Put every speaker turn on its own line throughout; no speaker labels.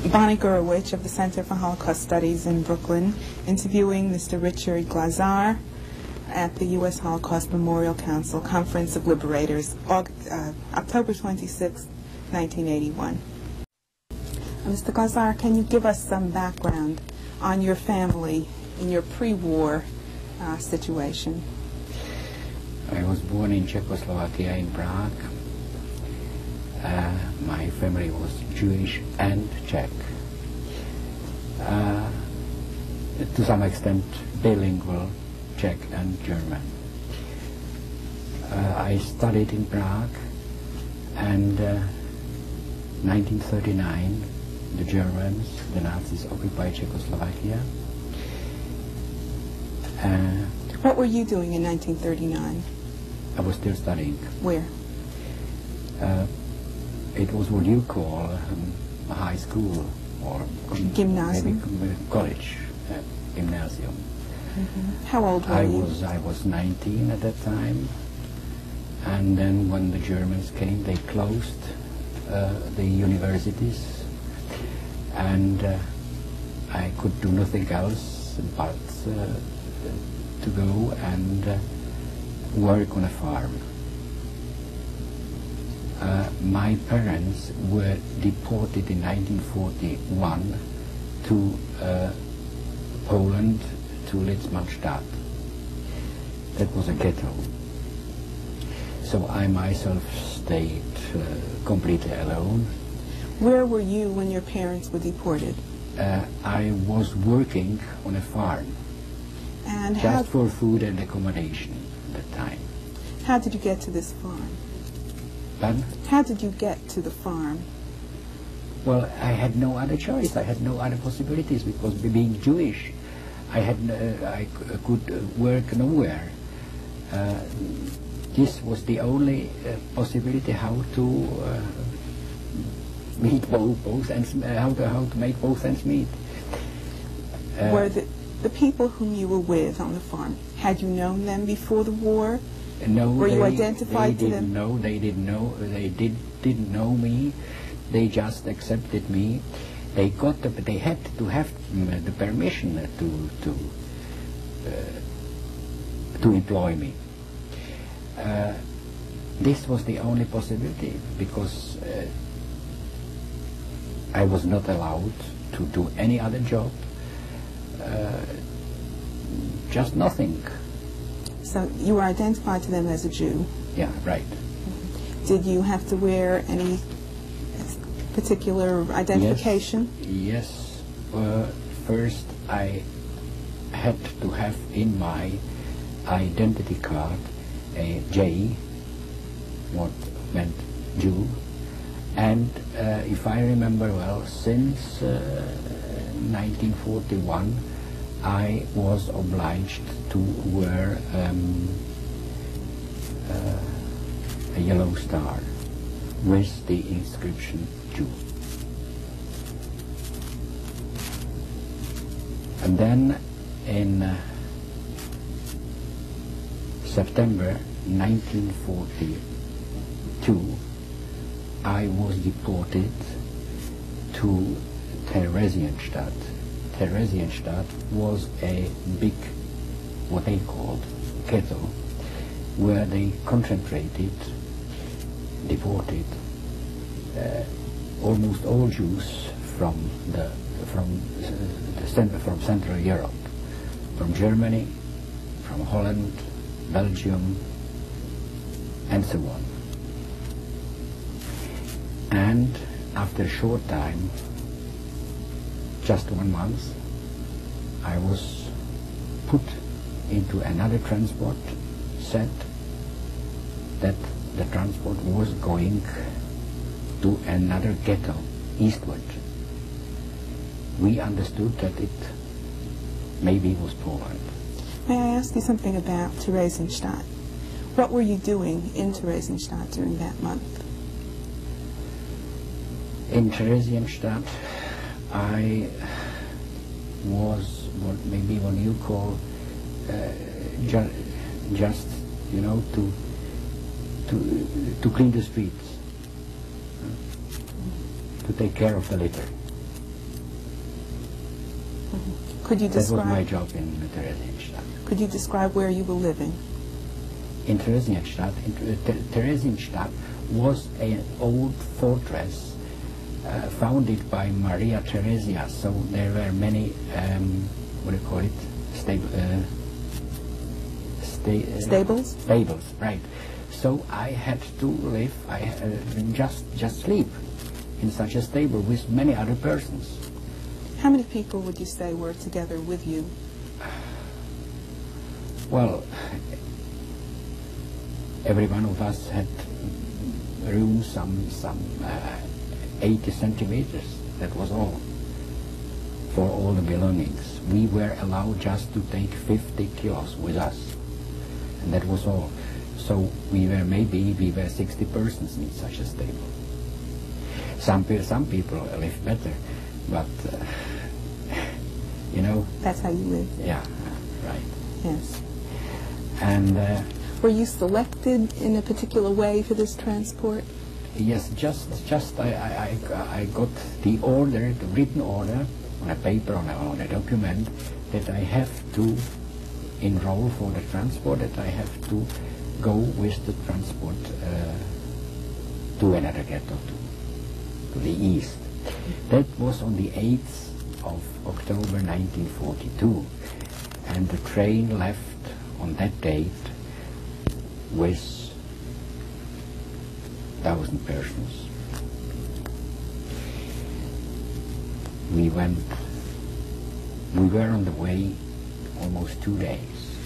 Bonnie Gurwitch of the Center for Holocaust Studies in Brooklyn, interviewing Mr. Richard Glazar at the U.S. Holocaust Memorial Council Conference of Liberators, October 26, 1981. Mr. Glazar, can you give us some background on your family in your pre-war situation?
I was born in Czechoslovakia, in Prague. My family was Jewish and Czech. To some extent bilingual, Czech and German. I studied in Prague, and 1939 the Germans, the Nazis, occupied Czechoslovakia.
What were you doing in 1939?
I was still studying.
Where?
It was what you call a high school, or
gymnasium?
Maybe college, gymnasium.
Mm-hmm. How old were you?
I was 19 at that time, and then when the Germans came, they closed the universities, and I could do nothing else but to go and work on a farm. My parents were deported in 1941 to Poland, to Theresienstadt. That was a ghetto. So I myself stayed completely alone.
Where were you when your parents were deported?
I was working on a farm,
and
just for food and accommodation at that time.
How did you get to this farm?
Pardon?
How did you get to the farm?
Well, I had no other choice. I had no other possibilities, because being Jewish, I could work nowhere. This was the only possibility how to meet both ends, how to make both ends meet.
Were the people whom you were with on the farm, had you known them before the war?
No,
were you identified to them?
No, they didn't know. They didn't know me. They just accepted me. They had to have the permission to employ me. This was the only possibility, because I was not allowed to do any other job. Just nothing.
So you were identified to them as a Jew?
Yeah, right.
Did you have to wear any particular identification?
Yes. First, I had to have in my identity card a J, what meant Jew, and if I remember well, since 1941 I was obliged to wear a yellow star with the inscription Jew. And then in September 1942 I was deported to Theresienstadt. Theresienstadt was a big, what they called, ghetto, where they concentrated, deported almost all Jews from Central Europe, from Germany, from Holland, Belgium, and so on. And after a short time, just 1 month, I was put into another transport set, that the transport was going to another ghetto, eastward. We understood that it maybe was Poland.
May I ask you something about Theresienstadt? What were you doing in Theresienstadt during that month?
In Theresienstadt, I was what you call just to clean the streets, to take care of the litter.
Could you
That was
describe?
my job in Theresienstadt.
Could you describe where you were living?
In Theresienstadt, Theresienstadt was an old fortress founded by Maria Theresia. So there were many, what do you call it,
Stables?
Stables, right. So I had to live, just sleep in such a stable with many other persons.
How many people would you say were together with you?
Well, every one of us had room some 80 centimeters. That was all for all the belongings. We were allowed just to take 50 kilos with us, and that was all. So we were 60 persons in such a stable. Some people live better, but you know.
That's how you live.
Yeah, right.
Yes.
And
were you selected in a particular way for this transport?
yes, just I got the order, the written order on a paper, on a document, that I have to enroll for the transport, that I have to go with the transport to another ghetto, to the east. That was on the 8th of October 1942, and the train left on that date with 1,000 persons. We were on the way almost 2 days,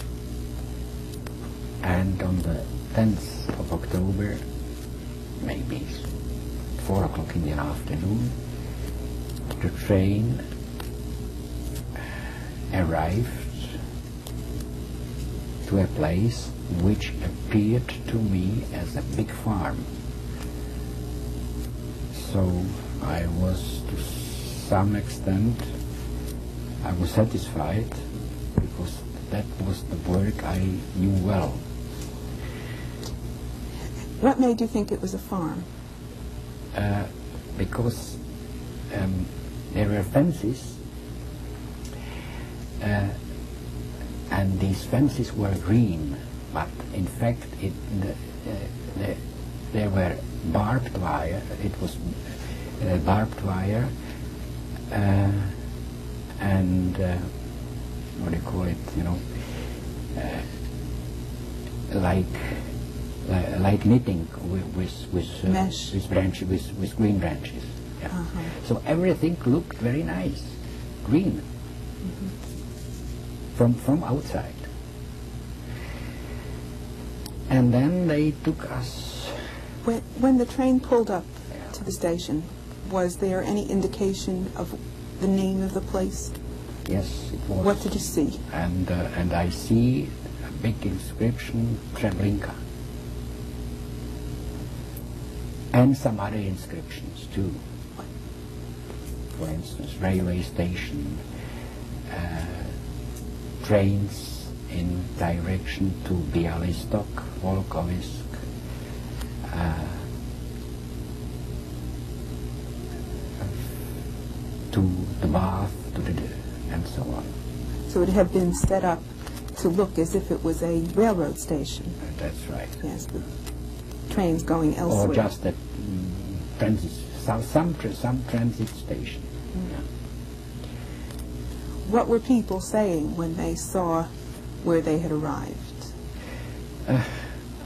and on the 10th of October, maybe 4 o'clock in the afternoon, the train arrived to a place which appeared to me as a big farm. So I was, to some extent, I was satisfied, because that was the work I knew well.
What made you think it was a farm?
Because there were fences, and these fences were green, but in fact there were barbed wire. It was barbed wire, and what do you call it? You know, like knitting with
mesh,
with branches, with green branches. Yeah. So everything looked very nice, green, from outside. And then they took us.
When the train pulled up to the station, was there any indication of the name of the place?
Yes, it was.
What did you see?
And I see a big inscription, Treblinka. And some other inscriptions too. For instance, railway station, trains in direction to Bialystok, Volkovysk, to the Bath, and so on.
So it had been set up to look as if it was a railroad station.
That's right.
Yes, with trains going elsewhere.
Or just a transit, some transit station. Yeah.
What were people saying when they saw where they had arrived?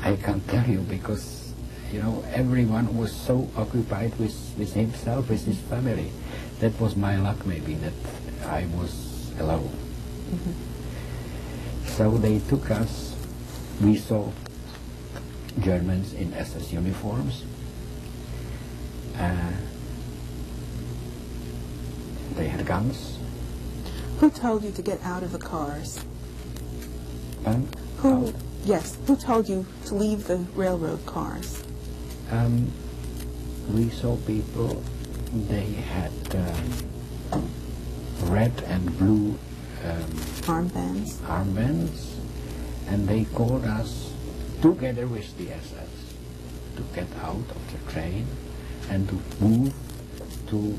I can't tell you, because, you know, everyone was so occupied with himself, with his family. That was my luck, maybe, that I was alone. So they took us. We saw Germans in SS uniforms. They had guns.
Who told you to get out of the cars?
Who?
Yes, who told you to leave the railroad cars?
We saw people. They had red and blue armbands, and they called us, together with the SS, to get out of the train and to move to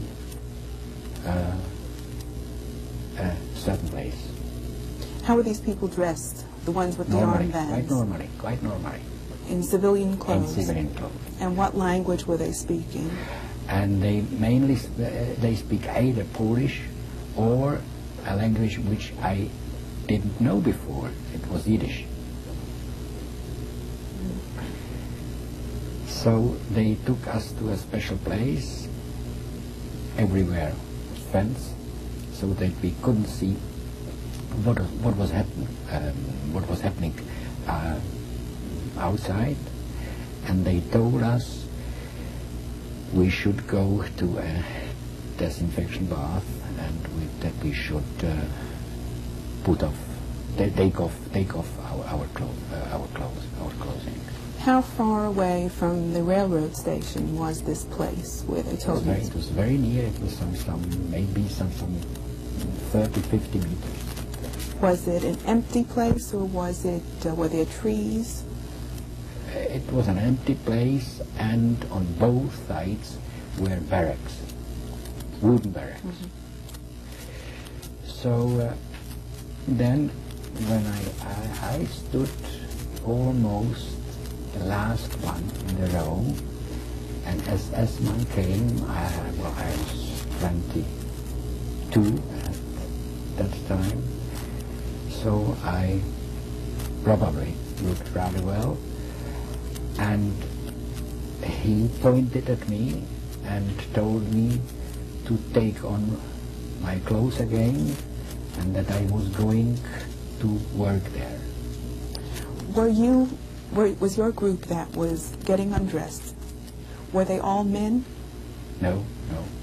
certain place.
How were these people dressed? The ones with the armbands?
Quite normally.
In civilian clothes?
In civilian clothes.
And what language were they speaking?
And they mainly they speak either Polish or a language which I didn't know before. It was Yiddish. So they took us to a special place, everywhere fence, so that we couldn't see what was happening outside, and they told us we should go to a disinfection bath, and that we should take off our clothing.
How far away from the railroad station was this place where they told you?
It was very near. It was maybe some 30, 50 meters.
Was it an empty place, or was it? Were there trees?
It was an empty place, and on both sides were barracks, wooden barracks. Mm-hmm. So then, when I stood almost the last one in the row, and as man came, I was 22 at that time, so I probably looked rather well, and he pointed at me and told me to take on my clothes again, and that I was going to work there.
Was your group that was getting undressed, were they all men?
No.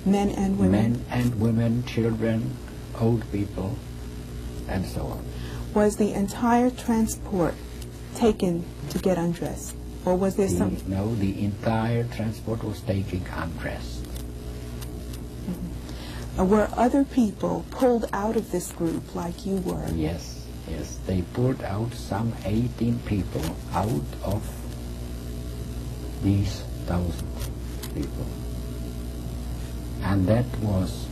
Men and women?
Men and women, children, old people, and so on.
Was the entire transport taken to get undressed? Or was there some...
No, the entire transport was taken undressed.
Mm-hmm. Were other people pulled out of this group like you were?
Yes. They pulled out some 18 people out of these 1,000 people. And that was,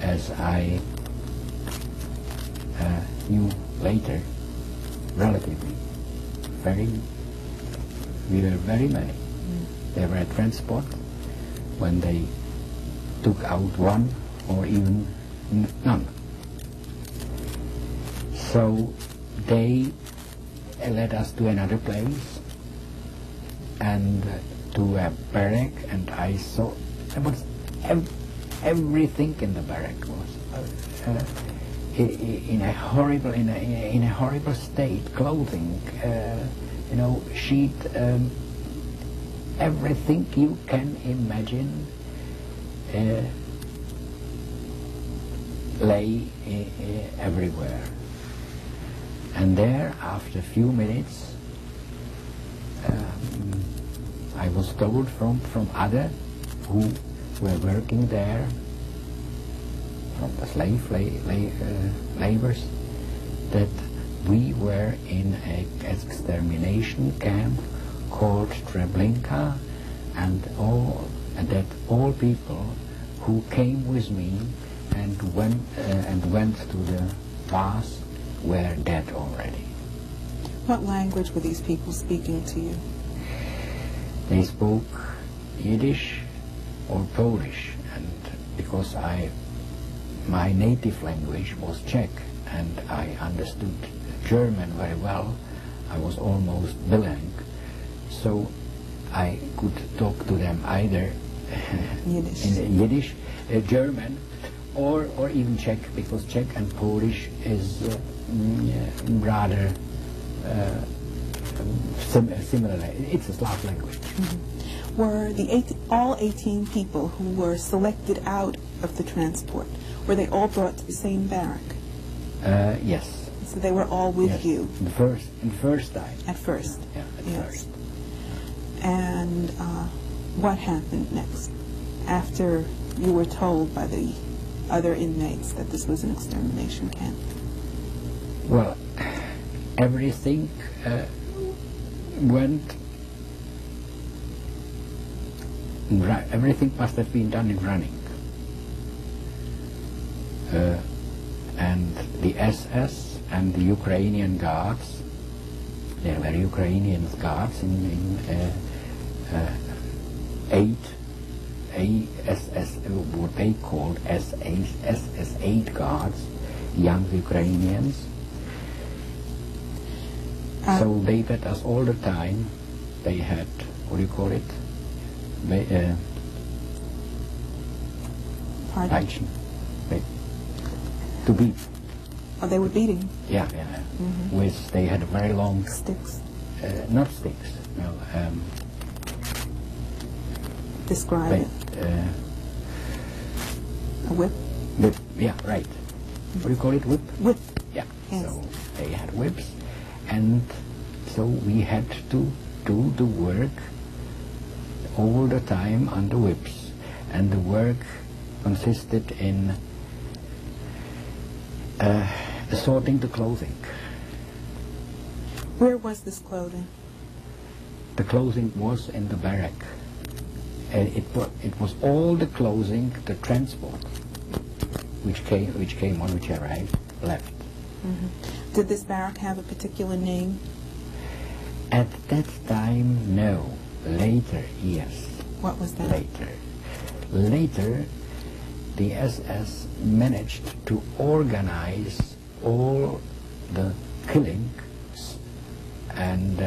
as I knew later, relatively we were very many. They were a transport when they took out one or even none. So they led us to another place and to a barrack, and I saw everything in the barrack was in a horrible state. Clothing, sheet, everything you can imagine lay everywhere. And there, after a few minutes, I was told from others who were working there, from the slave laborers, that we were in an extermination camp called Treblinka, and that all people who came with me and went to the bath were dead already.
What language were these people speaking to you?
They spoke Yiddish or Polish, and because my native language was Czech and I understood German very well, I was almost bilingual, so I could talk to them either in Yiddish, German, or even Czech, because Czech and Polish is rather similar. It's a Slav language.
Mm-hmm. Were all 18 people who were selected out of the transport, were they all brought to the same barrack?
Yes.
So they were all with you?
In the first time.
At first?
Yeah, at first.
And what happened next, after you were told by the other inmates that this was an extermination camp?
Well, everything everything must have been done in running. and the SS and the Ukrainian guards. There were Ukrainian guards in SS, what they called SS 8 guards, young Ukrainians. So they met us all the time. They had, what do you call it?
Pardon?
To beat.
Oh, they were beating?
Yeah, yeah.
Mm-hmm.
They had very long...
Sticks?
Not sticks, no.
Describe it. A whip?
Whip, yeah, right. What do you call it, whip?
Whip.
Yeah,
yes.
So they had whips, and so we had to do the work all the time on the whips, and the work consisted in sorting the clothing.
Where was this clothing?
The clothing was in the barrack. It was all the clothing, the transport, which arrived, left.
Mm-hmm. Did this barrack have a particular name?
At that time, no. Later, yes.
What was that?
Later, the SS managed to organize all the killings and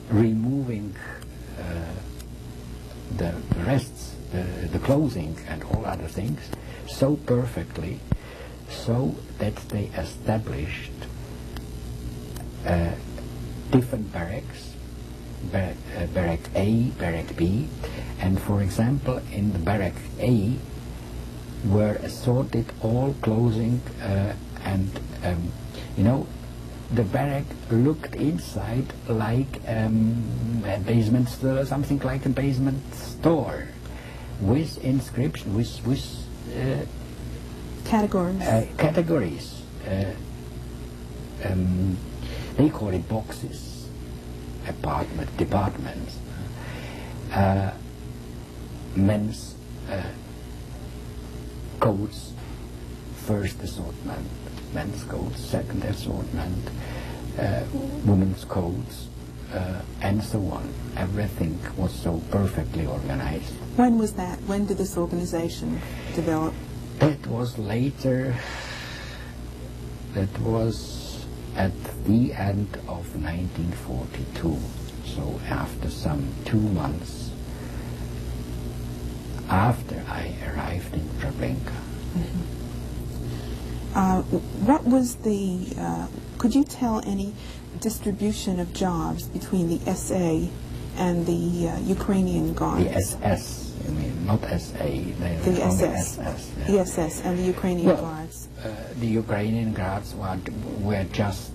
removing the rests, the clothing and all other things so perfectly, so that they established different barracks, barrack A, barrack B, and for example in the barrack A were assorted all clothing and you know, the barrack looked inside like a basement store, something like a basement store, with inscription, with categories. They call it boxes, departments. Men's coats, first assortment, men's coats, second assortment, women's coats, and so on. Everything was so perfectly organized.
When was that? When did this organization develop?
That was later. That was at the end of 1942. So after some 2 months after I arrived in Treblinka.
Mm-hmm. What was the, could you tell any distribution of jobs between the SA and the Ukrainian guards?
The SS, you mean, not SA.
The SS.
Yeah.
The SS and the Ukrainian guards.
The Ukrainian guards were just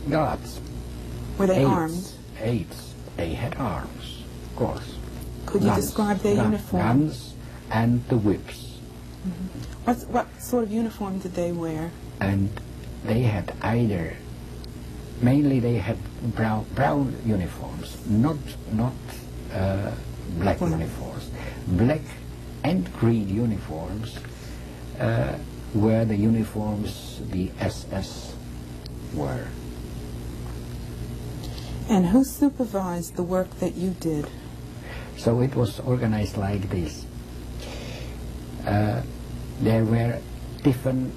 guards.
Were they armed?
Aides. They had arms, of course.
Could you describe their uniform?
Guns and the whips.
Mm-hmm. What sort of uniform did they wear?
And they had mainly they had brown uniforms, not black uniforms. Black and green uniforms were the uniforms the SS were.
And who supervised the work that you did?
So it was organized like this. There were different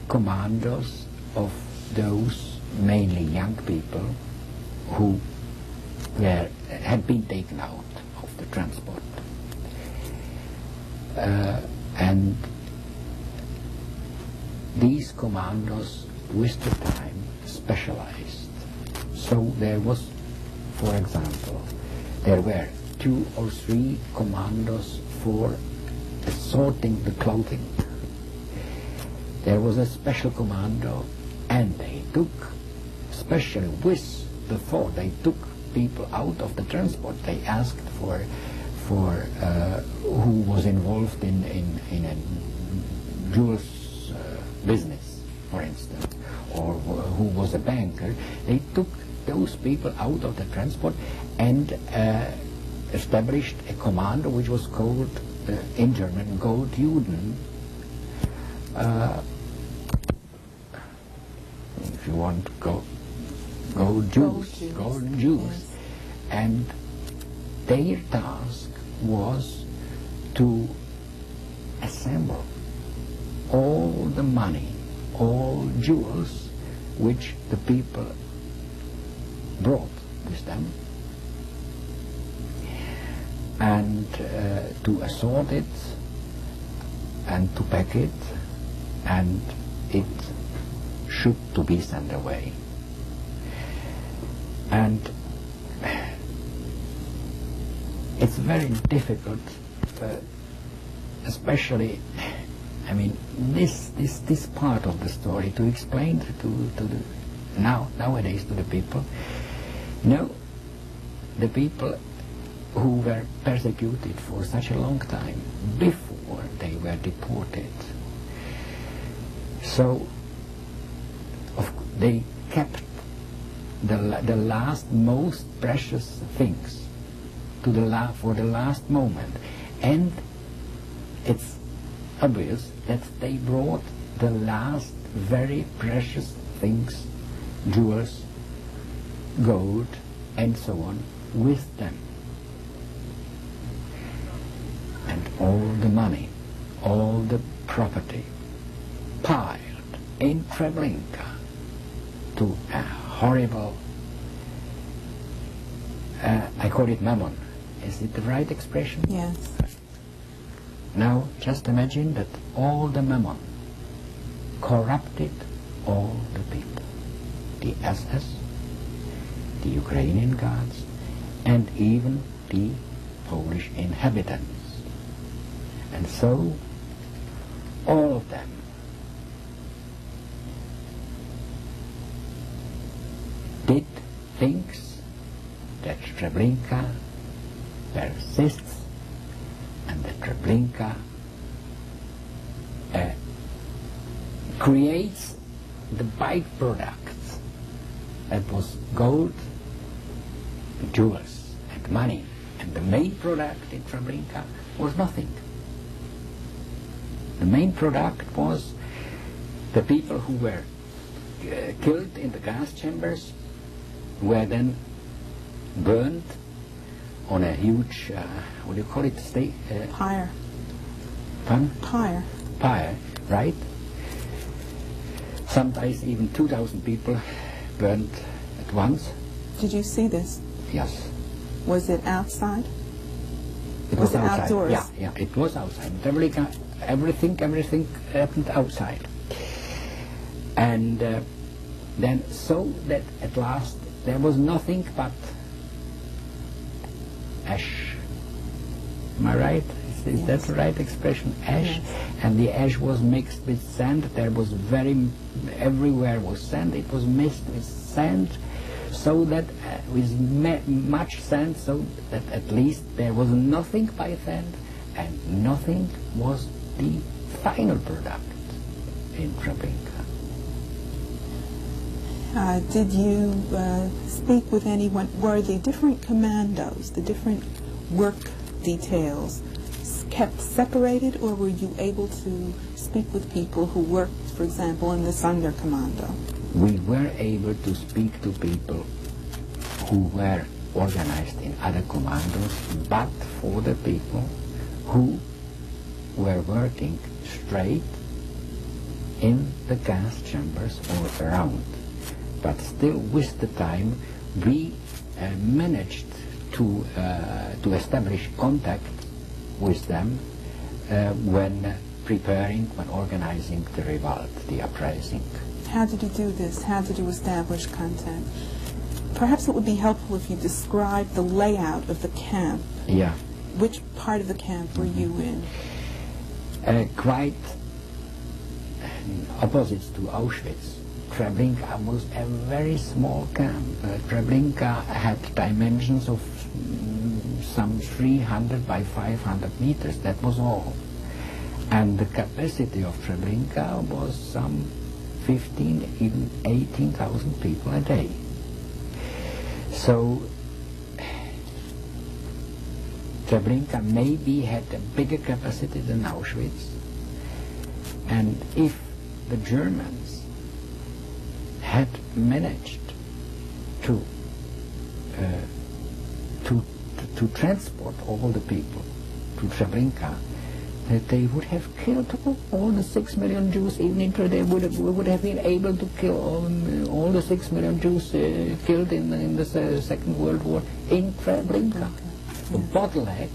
commandos of those mainly young people who had been taken out of the transport. And these commandos with the time specialized. So there was, for example, there were 2 or 3 commandos for assorting the clothing. There was a special commando, and they took, especially with the thought, they took people out of the transport. They asked for who was involved in a jewels business, for instance, or who was a banker. They took those people out of the transport and established a commando which was called in German, Goldjuden. If you want, gold Jews.
Yes.
And their task was to assemble all the money, all jewels which the people brought with them, and to assort it and to pack it, and it should to be sent away. And it's very difficult, especially, I mean, this part of the story to explain to the nowadays to the people. No, the people who were persecuted for such a long time before they were deported. So they kept the last most precious things to for the last moment, and it's obvious that they brought the last very precious things, jewels, gold, and so on, with them. And all the money, all the property piled in Treblinka to a horrible, I call it mammon. Is it the right expression?
Yes.
Now just imagine that all the mammon corrupted all the people. The SS, the Ukrainian guards, and even the Polish inhabitants. And so all of them did things that Treblinka persists, and that Treblinka creates the byproducts, that was gold, jewels, and money. And the main product in Treblinka was nothing. The main product was the people who were killed in the gas chambers were then burned on a huge, what do you call it?
Pyre.
Pardon?
Pyre.
Pyre, right? Sometimes even 2,000 people burned at once.
Did you see this?
Yes.
Was it outside?
It
Was
was
it
outside.
outdoors?
Yeah, it was outside. Everything happened outside. And then so that at last there was nothing but ash. Am I right? Is
Yes.
that the right expression? Ash.
Yes.
And the ash was mixed with sand. There was everywhere was sand. It was mixed with sand, so that with much sand, so that at least there was nothing by sand, and nothing was the final product in Treblinka.
Did you speak with anyone? Were the different commandos, the different work details, kept separated, or were you able to speak with people who worked, for example, in the Sonderkommando?
We were able to speak to people who were organized in other commandos, but for the people who were working straight in the gas chambers or around. But still, with the time, we managed to establish contact with them when organizing the revolt, the uprising.
How did you do this? How did you establish contact? Perhaps it would be helpful if you described the layout of the camp.
Yeah.
Which part of the camp were you in?
Quite opposite to Auschwitz. Treblinka was a very small camp. Treblinka had dimensions of some 300 by 500 meters, that was all. And the capacity of Treblinka was some 15, even 18,000 people a day. So Treblinka maybe had a bigger capacity than Auschwitz, and if the Germans had managed to transport all the people to Treblinka, that they would have killed all the 6 million Jews. Even if they would have been able to kill all the 6 million Jews killed in the Second World War in Treblinka. The bottleneck,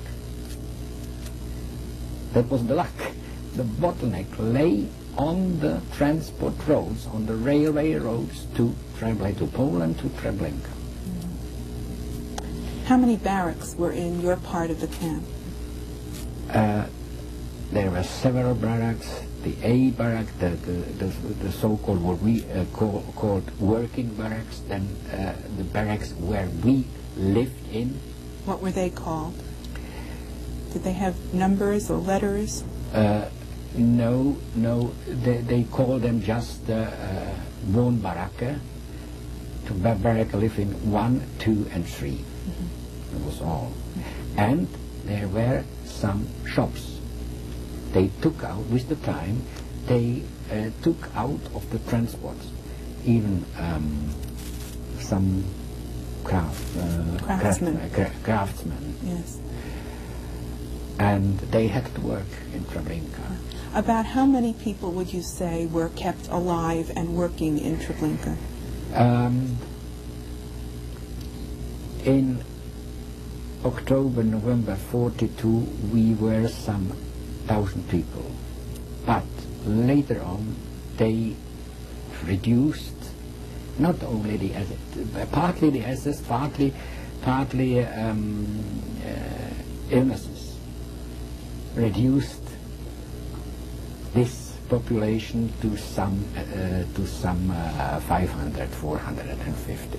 that was the luck, the bottleneck lay on the transport roads, on the railway roads to Poland, to Treblinka.
How many barracks were in your part of the camp?
There were several barracks. The A barrack, the so-called what we called working barracks, then the barracks where we lived in.
What were they called? Did they have numbers or letters?
No, they called them just Wohnbaracke. To barrack live in 1, 2, and 3. That was all. And there were some shops. They took out, with the time, they took out of the transports even some craftsmen.
Yes.
And they had to work in Treblinka.
About how many people would you say were kept alive and working in Treblinka?
In October, November 42, we were some 1,000 people. But later on, they reduced not only the SS, partly the SS, partly illnesses, reduced this population to some 500, 450.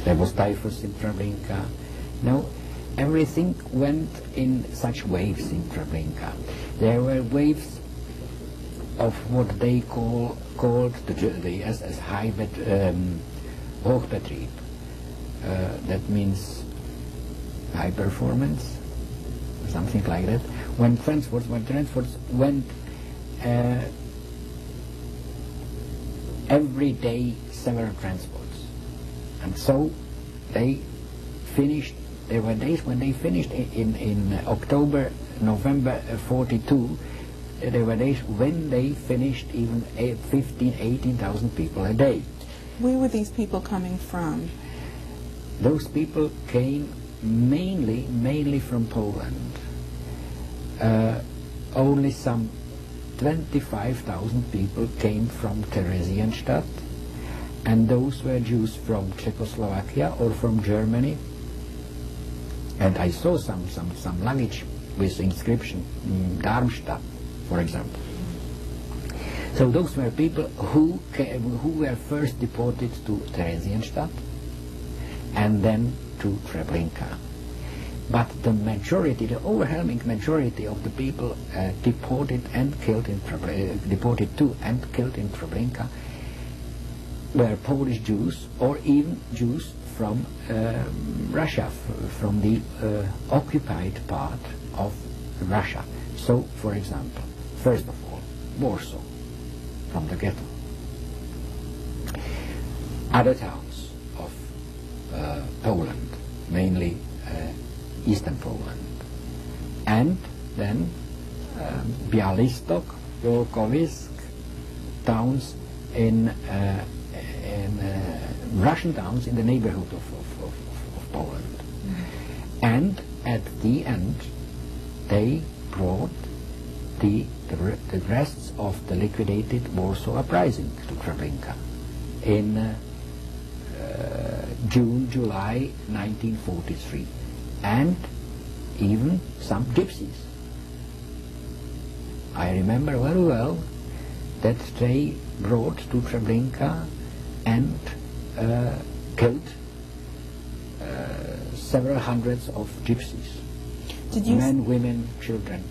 There was typhus in Treblinka. No, everything went in such waves in Treblinka. There were waves of what they called the SS Hochbetrieb. That means high performance, something like that. When transports went every day, several transports. And so they finished. There were days when they finished in October, November 42. There were days when they finished even 15,000, 18,000 people a day.
Where were these people coming from?
Those people came mainly from Poland. Only some 25,000 people came from Theresienstadt, and those were Jews from Czechoslovakia or from Germany. And I saw some luggage with inscription Darmstadt, for example. So those were people who were first deported to Theresienstadt and then to Treblinka. But the majority, the overwhelming majority of the people deported to and killed in Treblinka were Polish Jews or even Jews from Russia, from the occupied part of Russia. So, for example, first of all, Warsaw, from the ghetto. Other towns of Poland, mainly Eastern Poland, and then Białystok, Volkowisk, towns in Russian towns in the neighborhood of Poland. And at the end, they brought the rests of the liquidated Warsaw uprising to Treblinka in June, July 1943, and even some gypsies. I remember very well that they brought to Treblinka and killed several hundreds of gypsies, men, women, children,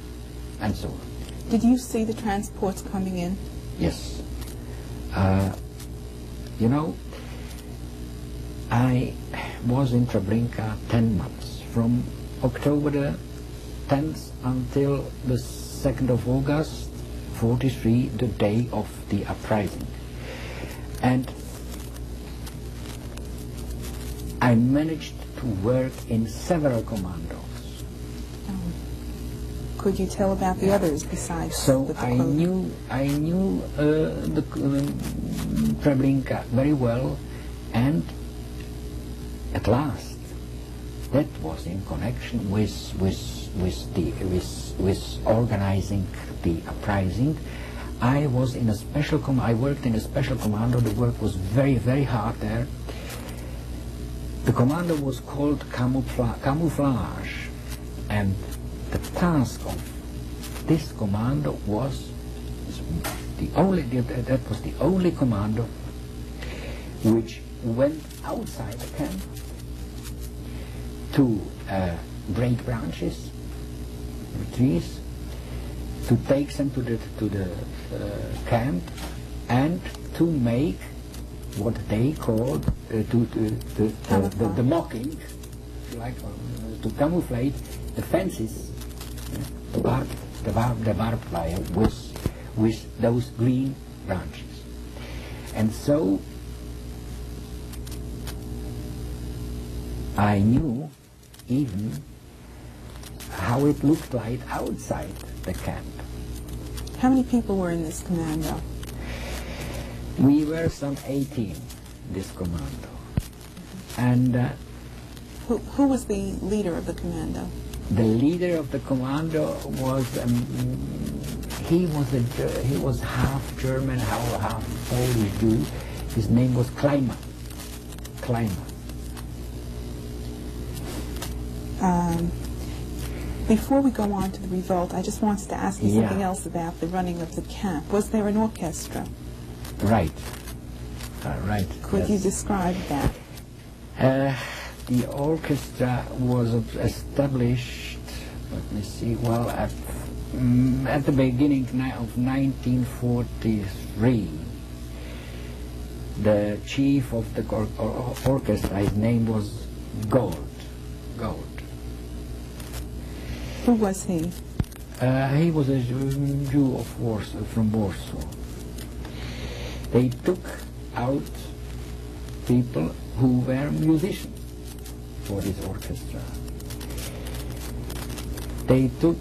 and so on.
Did you see the transports coming in?
Yes. You know, I was in Treblinka 10 months, from October the 10th until the 2nd of August 43, the day of the uprising. And I managed to work in several commandos.
Could you tell about the others besides?
So I knew the Treblinka very well, and at last, that was in connection with organizing the uprising. I was in a special I worked in a special commando. The work was very, very hard there. The commando was called camouflage, and the task of this commando was that was the only commando which went outside the camp to break branches, trees, to take them to the camp, and to make what they called the mocking, like to camouflage the fences, the barbed wire with those green branches. And so I knew even how it looked like outside the camp.
How many people were in this commando?
We were some 18, this commando. And
who was the leader of the commando?
The leader of the commando was he was half German, half Polish Jew. His name was Kleiman.
Before we go on to the revolt, I just wanted to ask you something else about the running of the camp. Was there an orchestra?
Right. Right.
Could you describe that?
The orchestra was established, let me see, well, at the beginning of 1943. The chief of the orchestra, his name was Gold.
Who was he?
He was a Jew of Warsaw, from Warsaw. They took out people who were musicians for this orchestra. They took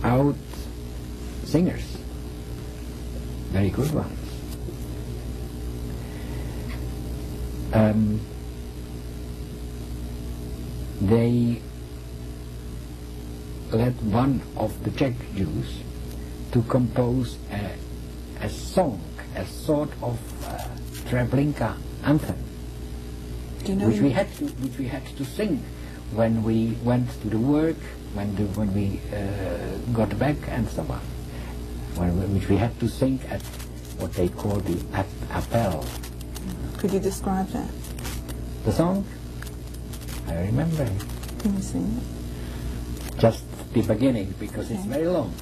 out singers, very good ones. They let one of the Czech Jews to compose a song, a sort of Treblinka anthem, which we had to sing when we went to the work, when we got back, and so on. Which we had to sing at what they call the appel.
Could you describe that?
The song? I remember it.
Can you sing it?
Just the beginning, because it's very long.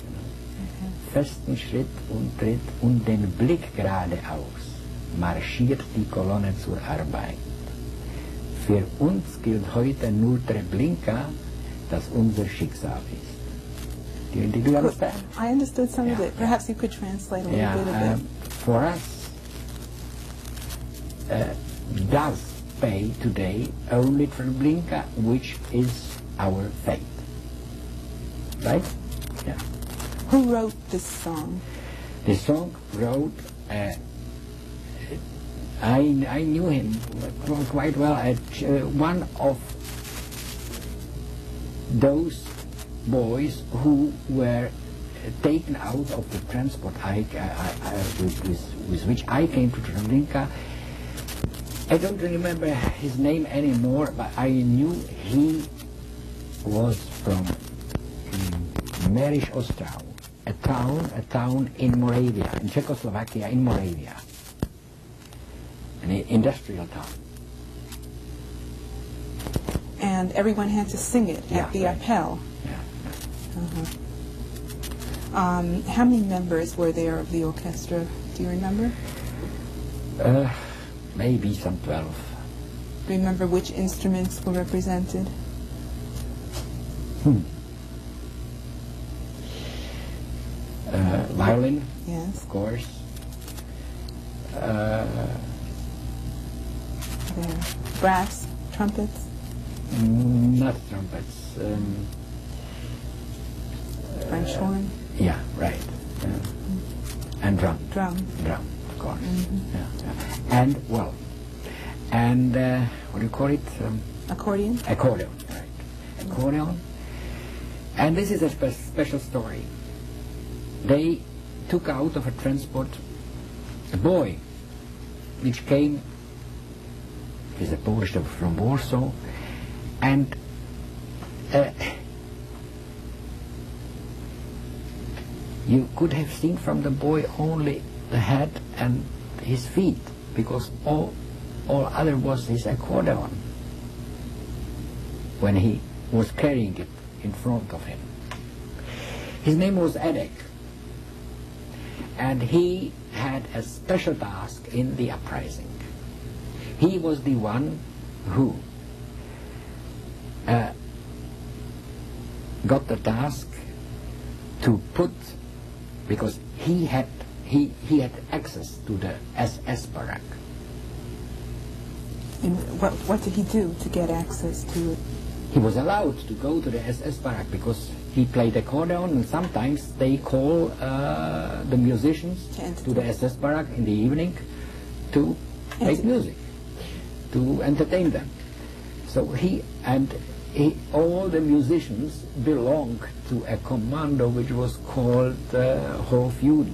Festen Schritt und Tritt und den Blick geradeaus marschiert die Kolonne zur Arbeit. Für uns gilt heute nur Treblinka, das unser Schicksal ist. Do you understand?
I understood some of it. Perhaps you could translate a little bit of it.
For us, does pay today only Treblinka, which is our fate. Right? Yeah.
Who wrote this song?
The song wrote, I knew him quite well. One of those boys who were taken out of the transport with which I came to Treblinka. I don't remember his name anymore, but I knew he was from Mariš Ostrov, a town in Moravia, in Czechoslovakia, in Moravia, an industrial town.
And everyone had to sing it at the appel.
Yeah.
How many members were there of the orchestra? Do you remember?
Maybe some 12.
Remember which instruments were represented?
Violin,
Yes.
of course.
There. Brass, trumpets.
Not trumpets.
French horn.
Yeah, right. And drum.
Drum.
Drum, of course. Yeah. And, well, and what do you call it?
Accordion.
Accordion, right. Accordion. And this is a special story. They took out of a transport a boy which came, he's a Polish from Warsaw, and you could have seen from the boy only the head and his feet, because all other was his accordion when he was carrying it in front of him. His name was Edek, and he had a special task in the uprising. He was the one who got the task to put, because he had access to the SS barrack.
And what did he do to get access to it?
He was allowed to go to the SS barrack because he played accordion, and sometimes they call the musicians to the SS barrack in the evening to make music, to entertain them. So all the musicians belonged to a commando which was called Wwii.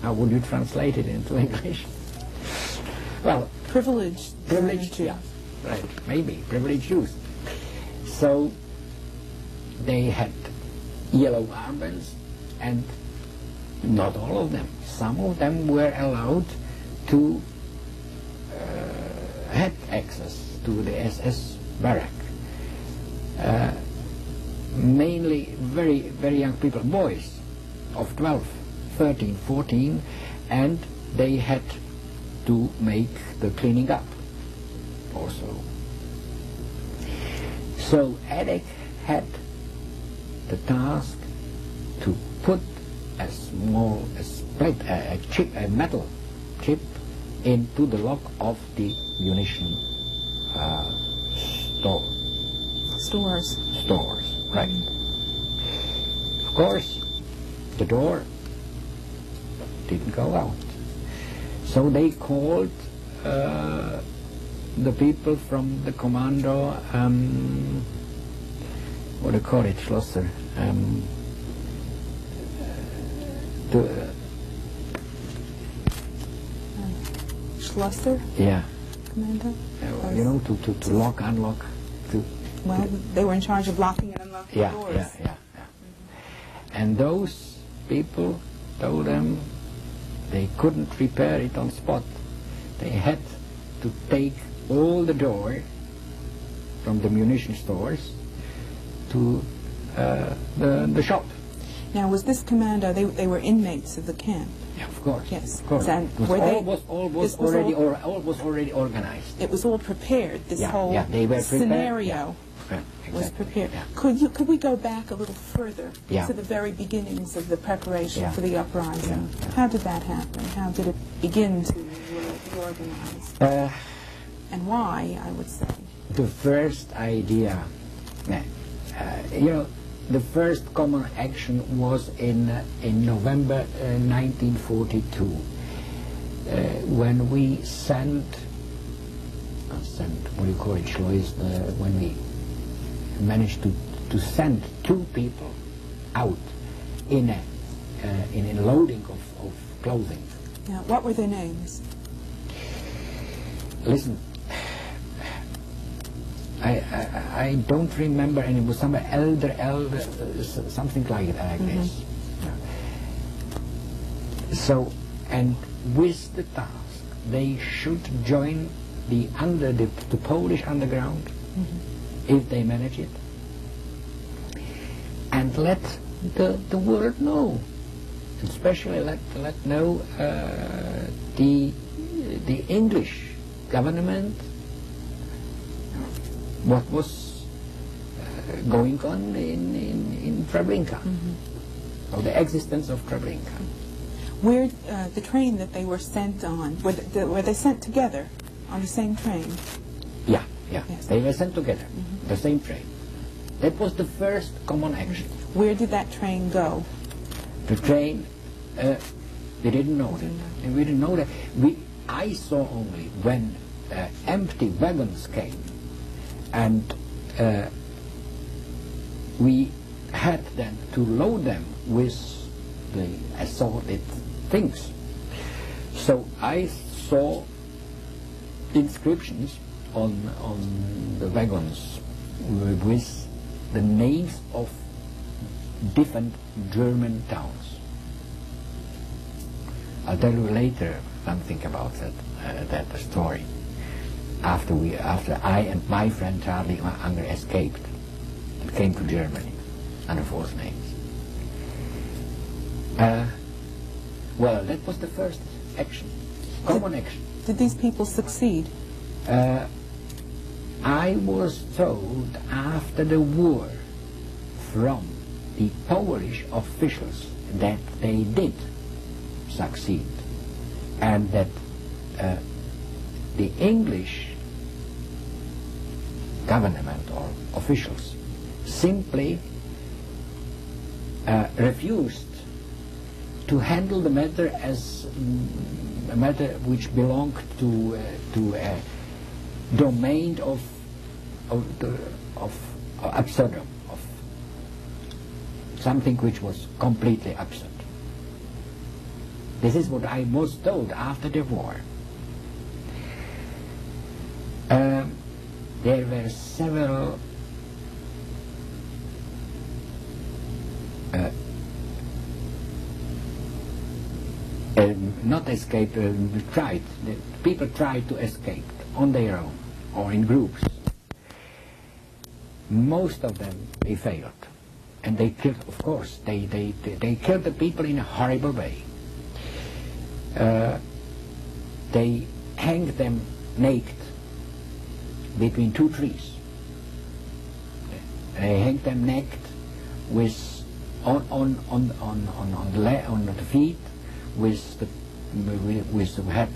How would you translate it into English? Well,
Privileged.
yeah, right, maybe privileged Jews. So they had yellow armbands, and not all of them. Some of them were allowed to have access to the SS barrack. Mainly very, very young people, boys of 12, 13, 14, and they had to make the cleaning up also. So Edek had the task to put a metal chip into the lock of the munition stores, right. Of course, the door didn't go out. So they called the people from the commando, what do you call it, Schlosser?
Schlosser?
Yeah.
Commando?
You know, to lock, unlock.
Well, they were in charge of locking and unlocking doors.
Yeah. And those people told them they couldn't repair it on spot. They had to take all the door from the munition stores to the shop.
Now, was this commando, they were inmates of the camp?
Yeah, of course.
Yes.
Of course. All was already organized.
It was all prepared. This whole
they were
scenario
exactly.
was prepared.
Yeah.
Could we go back a little further to the very beginnings of the preparation for the uprising?
Yeah.
How did that happen? How did it begin to be organized? And why, I would say?
The first idea, the first common action was in November 1942, when we sent, what do you call it, Schleus, when we managed to send 2 people out in a loading of clothing.
Yeah. What were their names?
Listen, I don't remember, and it was some elder, something like that, I guess. So, and with the task, they should join the Polish underground, if they manage it, and let the world know, especially let know the English government what was going on in Treblinka, or the existence of Treblinka.
Where the train that they were sent on, were they sent together on the same train?
Yeah,
Yes.
they were sent together, the same train. That was the first common action.
Where did that train go?
The train, we didn't know that. And we didn't know that. I saw only when empty wagons came, and we had then to load them with the assorted things. So I saw inscriptions on the wagons with the names of different German towns. I'll tell you later something about that story. After I and my friend Charlie Unger escaped and came to Germany under false names. Well, that was the first action, common action.
Did these people succeed?
I was told after the war from the Polish officials that they did succeed, and that the English government or officials simply refused to handle the matter as a matter which belonged to a domain of absurdum, of something which was completely absurd. This is what I was told after the war. There were several not escape, people tried to escape on their own or in groups. Most of them, they failed. And they killed, of course, they killed the people in a horrible way. They hanged them naked between two trees. They hanged them naked with on the feet with the head.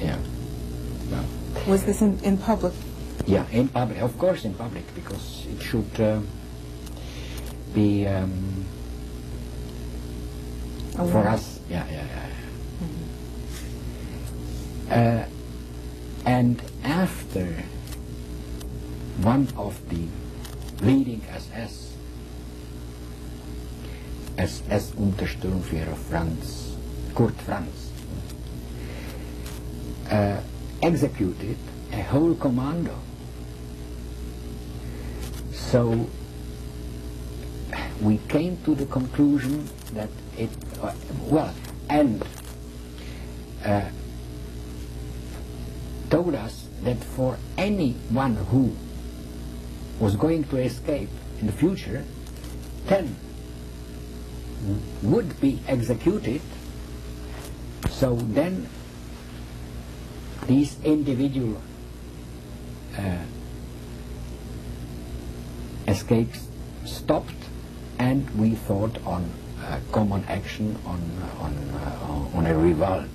Yeah. Well,
Was this in public?
Yeah, in public, of course, in public, because it should be for us. Yeah. And after one of the leading SS Untersturmführer Kurt Franz, executed a whole commando. So we came to the conclusion that it, told us that for anyone who was going to escape in the future, 10 would be executed. So then these individual escapes stopped, and we thought on common action, on a revolt.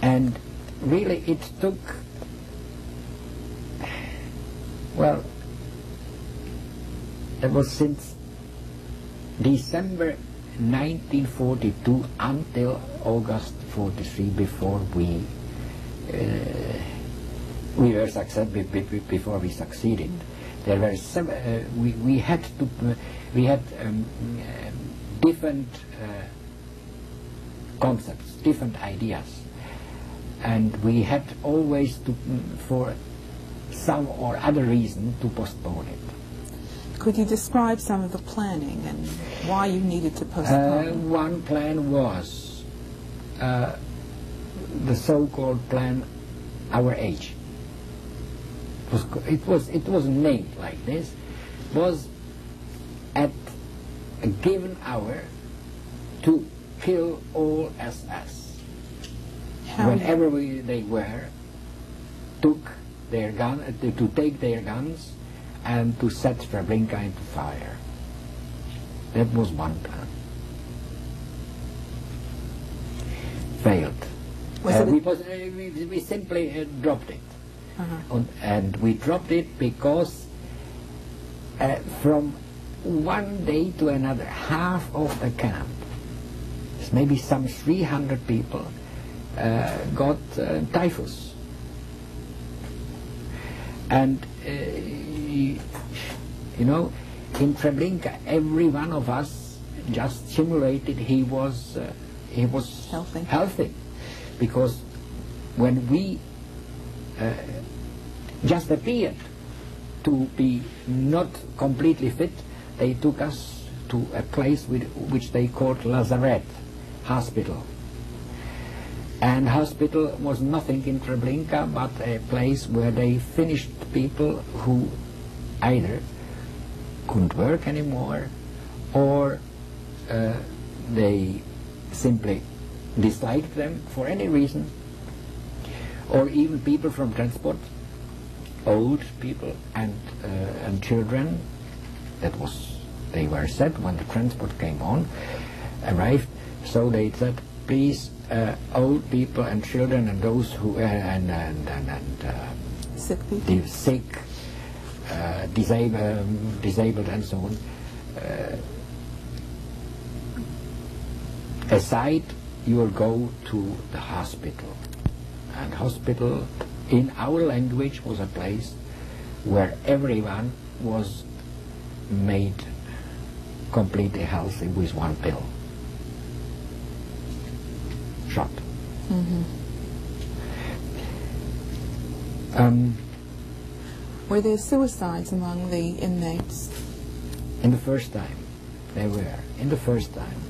And really it took, well, it was since December 1942 until August 43 before we were successful, before we succeeded. There were some, we had different concepts, different ideas, and we had always to, for some or other reason, to postpone it.
Could you describe some of the planning and why you needed to postpone?
One plan was the so-called plan Our Age. It was named like this. Was at a given hour to kill all SS.
How
Whenever they were, took their to take their guns and to set Treblinka into fire. That was one plan. Failed. We simply dropped it. And we dropped it because from one day to another, half of the camp, maybe some 300 people, got typhus. And you know, in Treblinka, every one of us just simulated he was healthy, because when we just appeared to be not completely fit, they took us to a place which they called Lazaret hospital. And hospital was nothing in Treblinka but a place where they finished people who either couldn't work anymore, or they simply disliked them for any reason, or even people from transport, old people and children. They were said when the transport arrived, so they said, please, old people and children and those who
sick people,
disabled and so on, aside, you will go to the hospital. And hospital, in our language, was a place where everyone was made completely healthy with one pill. Shot.
Were there suicides among the inmates?
In the first time, there were. In the first time.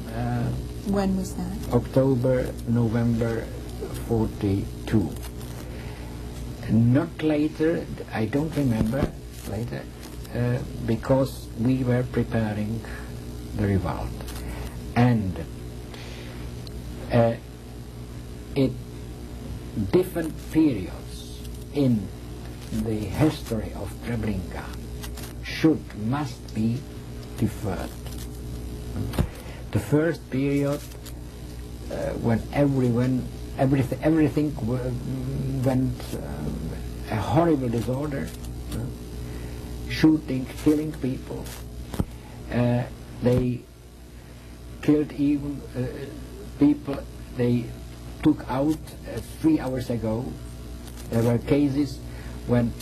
When was that?
October, November 42. Not later, I don't remember later, because we were preparing the revolt. And in different periods in the history of Treblinka must be deferred. The first period when everything went a horrible disorder, shooting, killing people. They killed even people they took out 3 hours ago. There were cases when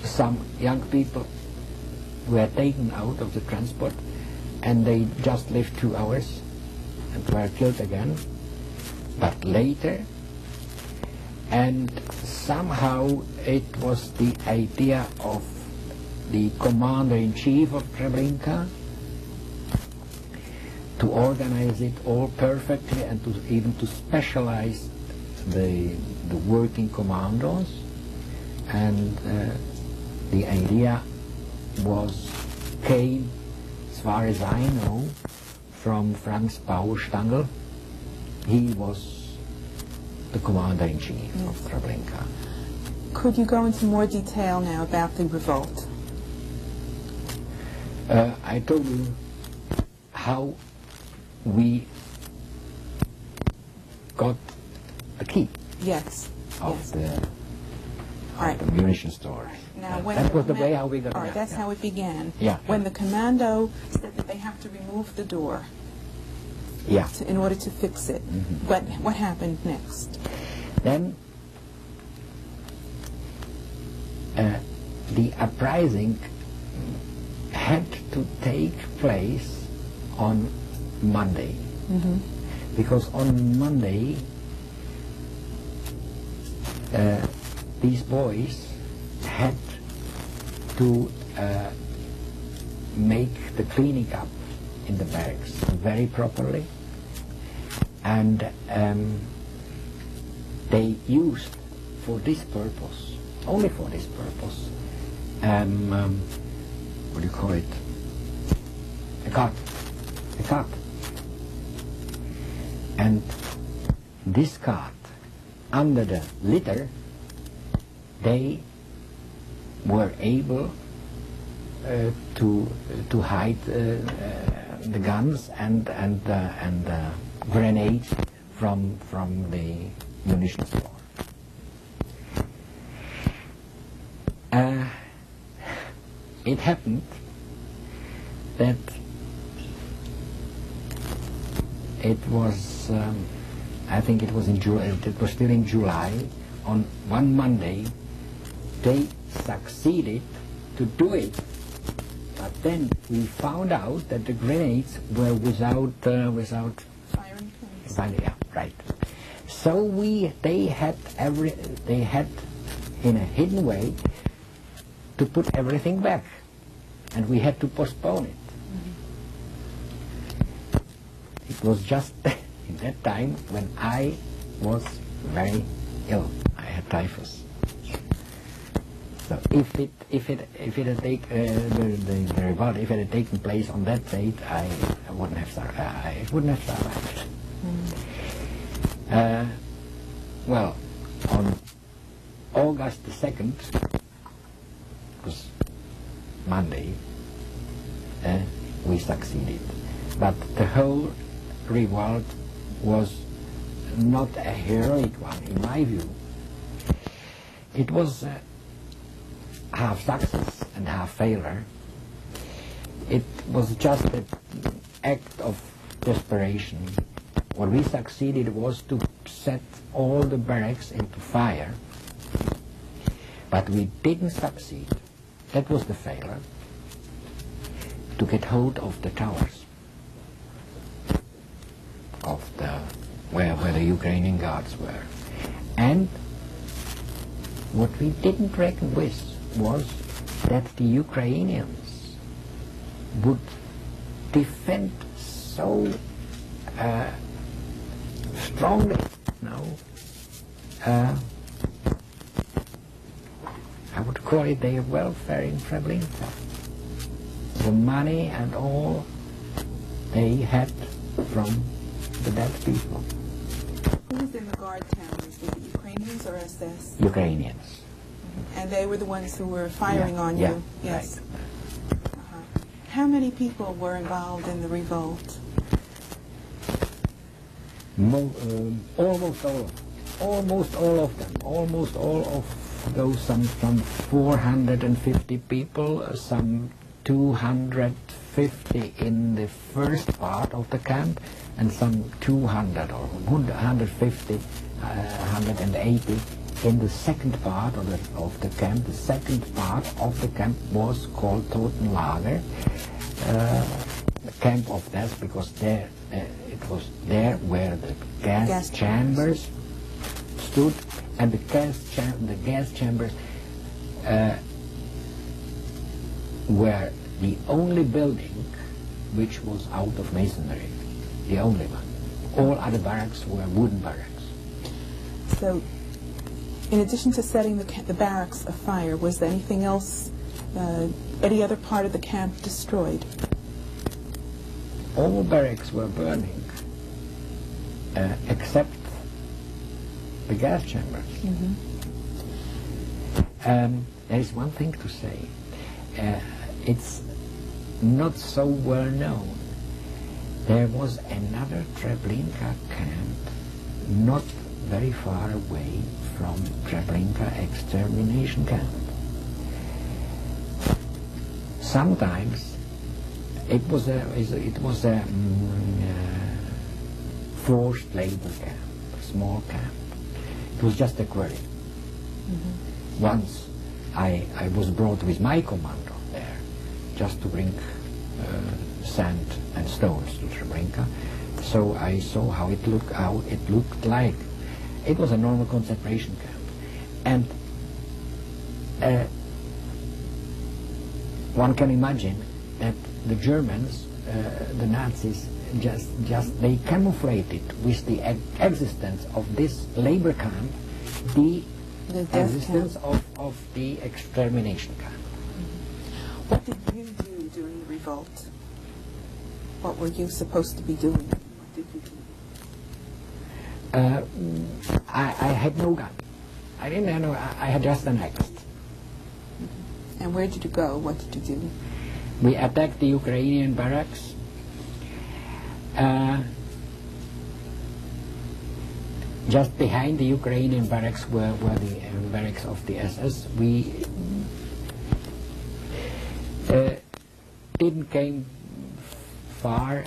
some young people were taken out of the transport and they just lived 2 hours and were killed again. But later, and somehow it was the idea of the commander-in-chief of Treblinka to organize it all perfectly and even to specialize the working commandos. And the idea came, as far as I know, from Franz Baustangl. He was the commander-in-chief of Treblinka.
Could you go into more detail now about the revolt?
I told you how we got the key.
Yes.
Of the
right.
munition store.
Now, when
that was the way how we got it.
All right, that's how it began.
Yeah.
When the commando said that they have to remove the door.
Yeah.
In order to fix it.
Mm-hmm.
What happened next?
Then the uprising had to take place on Monday. Because on Monday these boys had to make the cleaning up in the barracks very properly, and they used for this purpose, only for this purpose, what do you call it? A cart. and discard under the litter, they were able to hide the guns and grenades from the munition store. It happened that it was, I think it was in July. It was still in July. On one Monday, they succeeded to do it, but then we found out that the grenades were without
Firing pins.
yeah, right. So they had in a hidden way to put everything back, and we had to postpone it. It was just in that time when I was very ill. I had typhus. So if it had the revolt, if it had taken place on that date, I wouldn't have survived. It wouldn't have survived. Well, on August the 2nd, it was Monday, we succeeded. But the whole revolt was not a heroic one, in my view. It was half success and half failure. It was just an act of desperation. What we succeeded was to set all the barracks into fire, but we didn't succeed. That was the failure, to get hold of the towers of where the Ukrainian guards were. And what we didn't reckon with was that the Ukrainians would defend so strongly. I would call it their welfare in Treblinka. The money and all they had from the dead people.
Who was in the guard towers? Was it Ukrainians or SS?
Ukrainians.
And they were the ones who were firing on
yeah,
you? Yes.
Right.
How many people were involved in the revolt?
Almost all of them. Almost all of them. Almost all of those, some 450 people, some 250 in the first part of the camp, and some 200 or 150, 180 in the second part of the camp. The second part of the camp was called Totenlager, the camp of death, because there it was there where the gas chambers stood, and the gas chambers were the only building which was out of masonry, the only one. All other barracks were wooden barracks.
So, in addition to setting the barracks afire, was there anything else, any other part of the camp destroyed?
All barracks were burning, except the gas chambers. There is one thing to say. It's not so well known. There was another Treblinka camp not very far away from Treblinka extermination camp. Sometimes it was a forced labor camp, a small camp. It was just a quarry. Once I was brought with my commando there just to bring sand and stones to Treblinka. So I saw how it looked like. It was a normal concentration camp. And one can imagine that the Germans, the Nazis, they camouflated with the existence of this labor camp the existence of the extermination camp.
What did you do during the revolt? What were you supposed to be doing? What did you do?
I had no gun. I didn't know. I had just an axe.
And where did you go? What did you do?
We attacked the Ukrainian barracks. Just behind the Ukrainian barracks were the barracks of the SS. We didn't came far.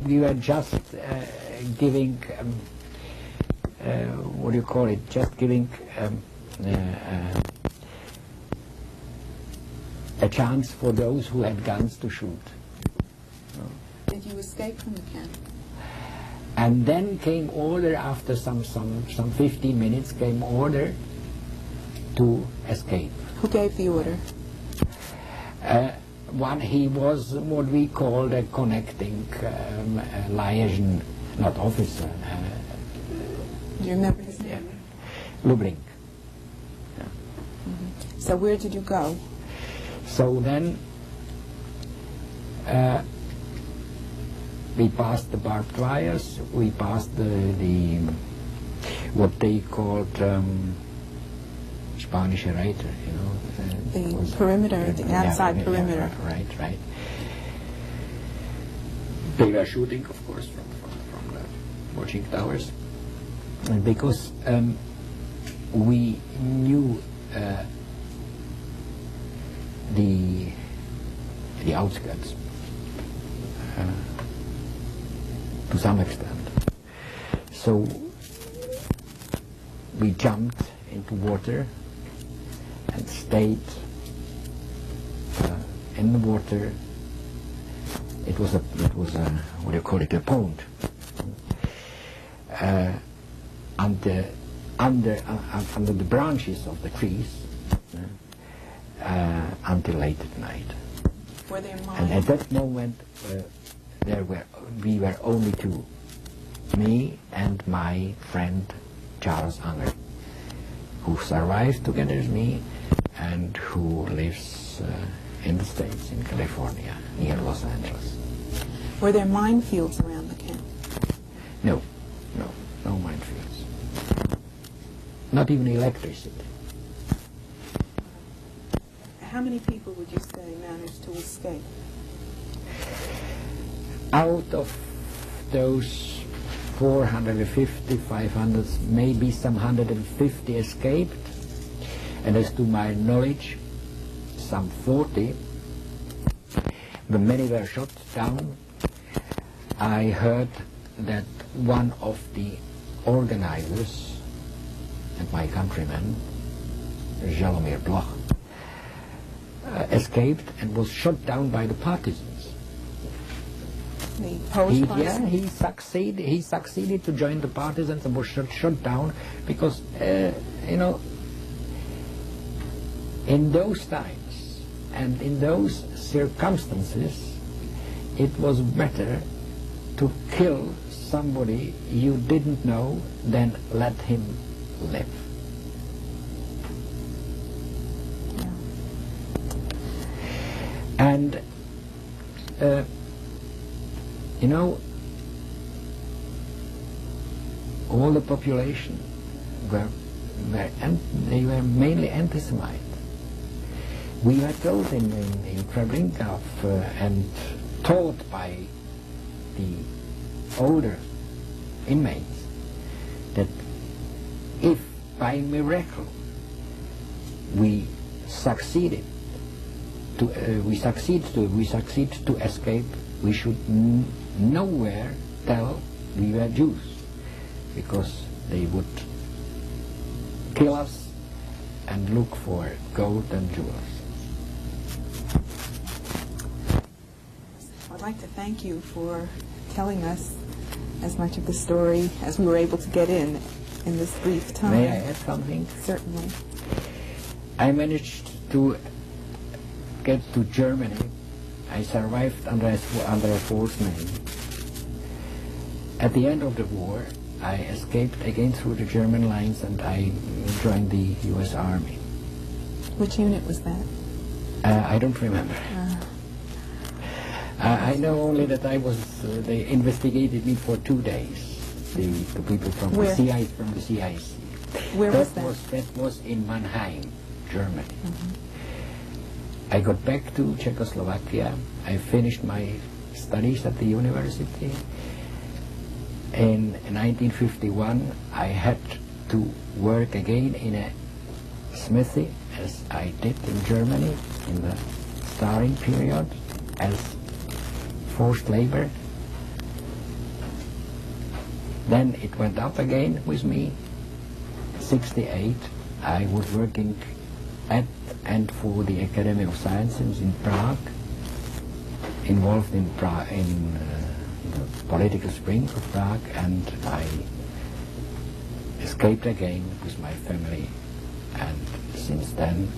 We were just giving, what do you call it, just giving a chance for those who had guns to shoot.
Did you escape from the camp?
And then came order, after some 15 minutes, came order to escape.
Who gave the order?
He was what we called a connecting liaison, not officer.
Do you remember his name?
Lublink. Yeah.
Mm-hmm. So where did you go?
So then we passed the barbed wires, we passed the what they called Spanische Reiter, you know.
The perimeter, the outside perimeter.
Yeah, right. They were shooting, of course, from the watching towers. And because we knew the outskirts to some extent. So we jumped into water and stayed in the water. It was a what do you call it, a pond. Under the branches of the trees until late at night.
Were there mines?
And at that moment, we were only two, me and my friend Charles Anger, who survived together with me and who lives in the States, in California, near Los Angeles.
Were there minefields around the camp?
No minefields. Not even electricity.
How many people would you say managed to escape?
Out of those 450, 500, maybe some 150 escaped, and as to my knowledge, some 40, but many were shot down. I heard that one of the organizers and my countryman, Jaromir Bloch, escaped and was shot down by the partisans.
The Polish partisans?
He succeeded to join the partisans and was shot down because, in those times and in those circumstances, it was better to kill somebody you didn't know than let him live.
Yeah.
And all the population they were mainly anti-Semite. We were told in Treblinka and taught by the older inmates that if by miracle we succeed to escape, we should nowhere tell we were Jews, because they would kill us and look for gold and jewels.
I'd like to thank you for telling us as much of the story as we were able to get in this brief time.
May I add something?
Certainly.
I managed to get to Germany. I survived under a false name. At the end of the war, I escaped again through the German lines and I joined the U.S. Army.
Which unit was that?
I don't remember. I know only that they investigated me for 2 days. the people from
Where?
the CIC.
Where was that?
That was in Mannheim, Germany. I got back to Czechoslovakia. I finished my studies at the university. In 1951, I had to work again in a smithy, as I did in Germany in the starring period, as forced labor. Then it went up again with me. 68, I was working at and for the Academy of Sciences in Prague, involved in the political spring of Prague, and I escaped again with my family, and since then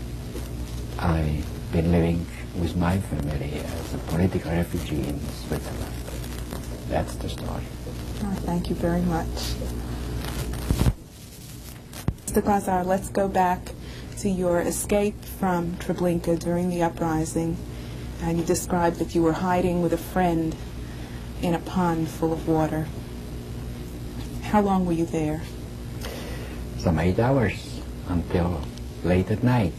I've been living with my family as a political refugee in Switzerland. That's the story.
Oh, thank you very much. Mr. Glazar, let's go back to your escape from Treblinka during the uprising. And you described that you were hiding with a friend in a pond full of water. How long were you there?
Some 8 hours, until late at night.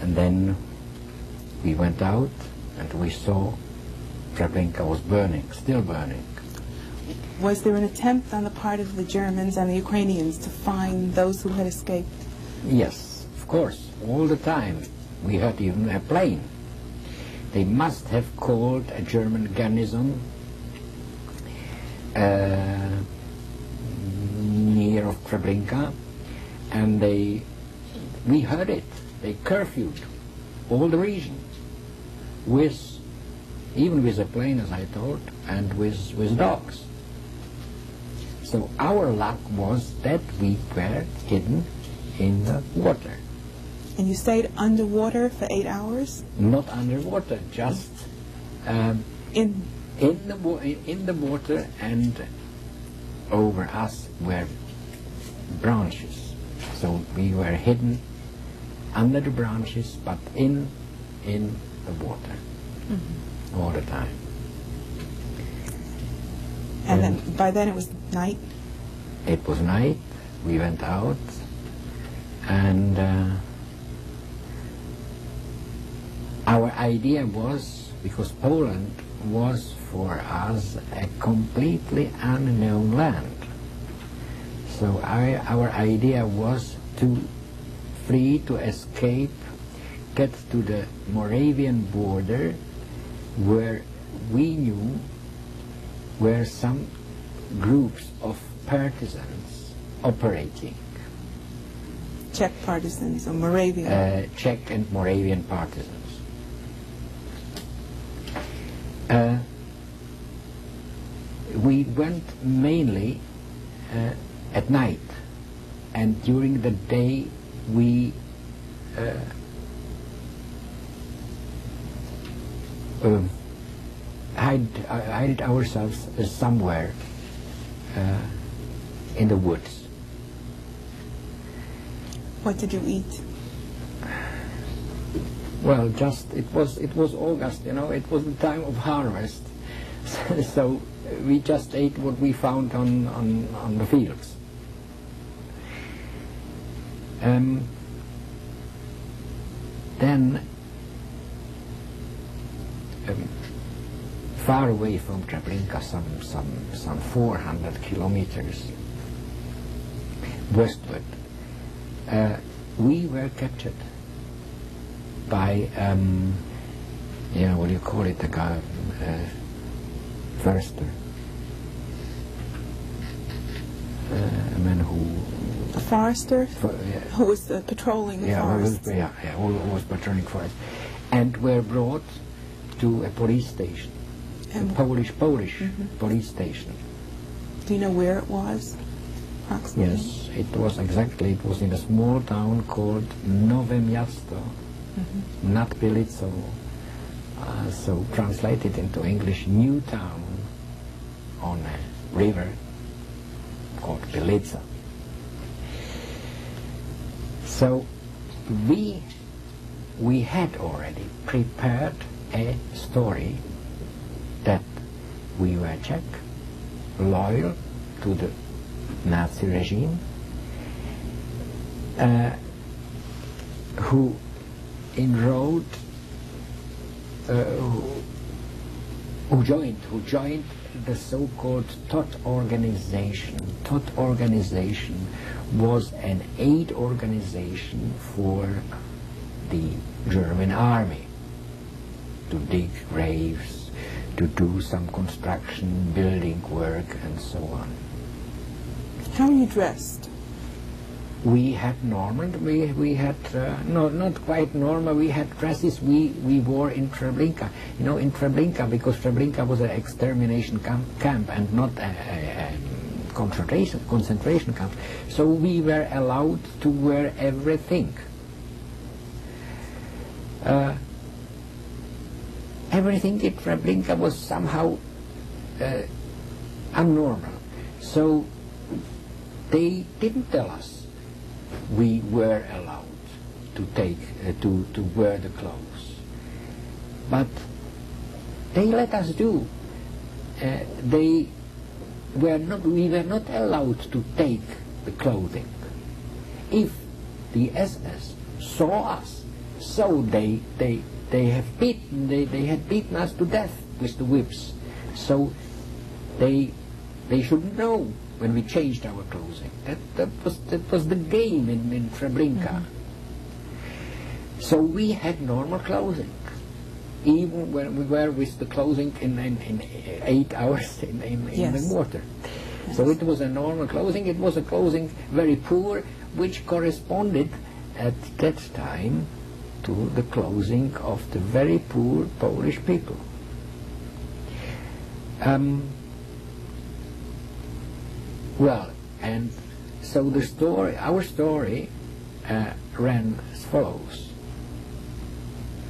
And then we went out and we saw Treblinka was burning, still burning.
Was there an attempt on the part of the Germans and the Ukrainians to find those who had escaped?
Yes, of course, all the time. We had even a plane. They must have called a German garrison near of Treblinka, and we heard it. They curfewed all the region, even with a plane, as I told, and with dogs. So our luck was that we were hidden in the water.
And you stayed underwater for 8 hours?
Not underwater, just in the water, and over us were branches. So we were hidden under the branches, but in the water all the time.
And then by then it was night?
It was night. We went out, and our idea was, because Poland was for us a completely unknown land, so our idea was to flee, to escape, get to the Moravian border, where we knew were some groups of partisans operating.
Czech partisans or Moravian?
Czech and Moravian partisans. We went mainly at night, and during the day we hid ourselves somewhere in the woods.
What did you eat?
Well, it was August, it was the time of harvest, so we just ate what we found on the fields. Then, far away from Treblinka, some 400 kilometers westward, we were captured by, what do you call it, the guy, Förster, a man who...
A forester?
Yeah.
Who was patrolling the forest?
Who was patrolling forest, and were brought to a police station, a Polish police station.
Do you know where it was, approximately?
Yes, it was in a small town called Nowe Miasto, not Pilico, so translated into English, new town on a river called Pilica. So we had already prepared a story that we were Czech, loyal, to the Nazi regime, who enrolled, who joined the so-called TOT organization. TOT organization was an aid organization for the German army to dig graves, to do some construction, building work, and so on.
How are you dressed?
We had normal, we had, no, not quite normal, we had dresses we wore in Treblinka. You know, in Treblinka, because Treblinka was an extermination camp and not a concentration camp. So we were allowed to wear everything. Everything in Treblinka was somehow abnormal. So they didn't tell us we were allowed to take to wear the clothes, but they let us do. We were not allowed to take the clothing. If the SS saw us, so they had beaten us to death with the whips. So they shouldn't know when we changed our clothing. That was the game in Treblinka. So we had normal clothing, even when we were with the clothing in 8 hours in the mortar. Yes. So it was a normal clothing. It was a clothing very poor, which corresponded at that time to the clothing of the very poor Polish people. Well, and so our story ran as follows.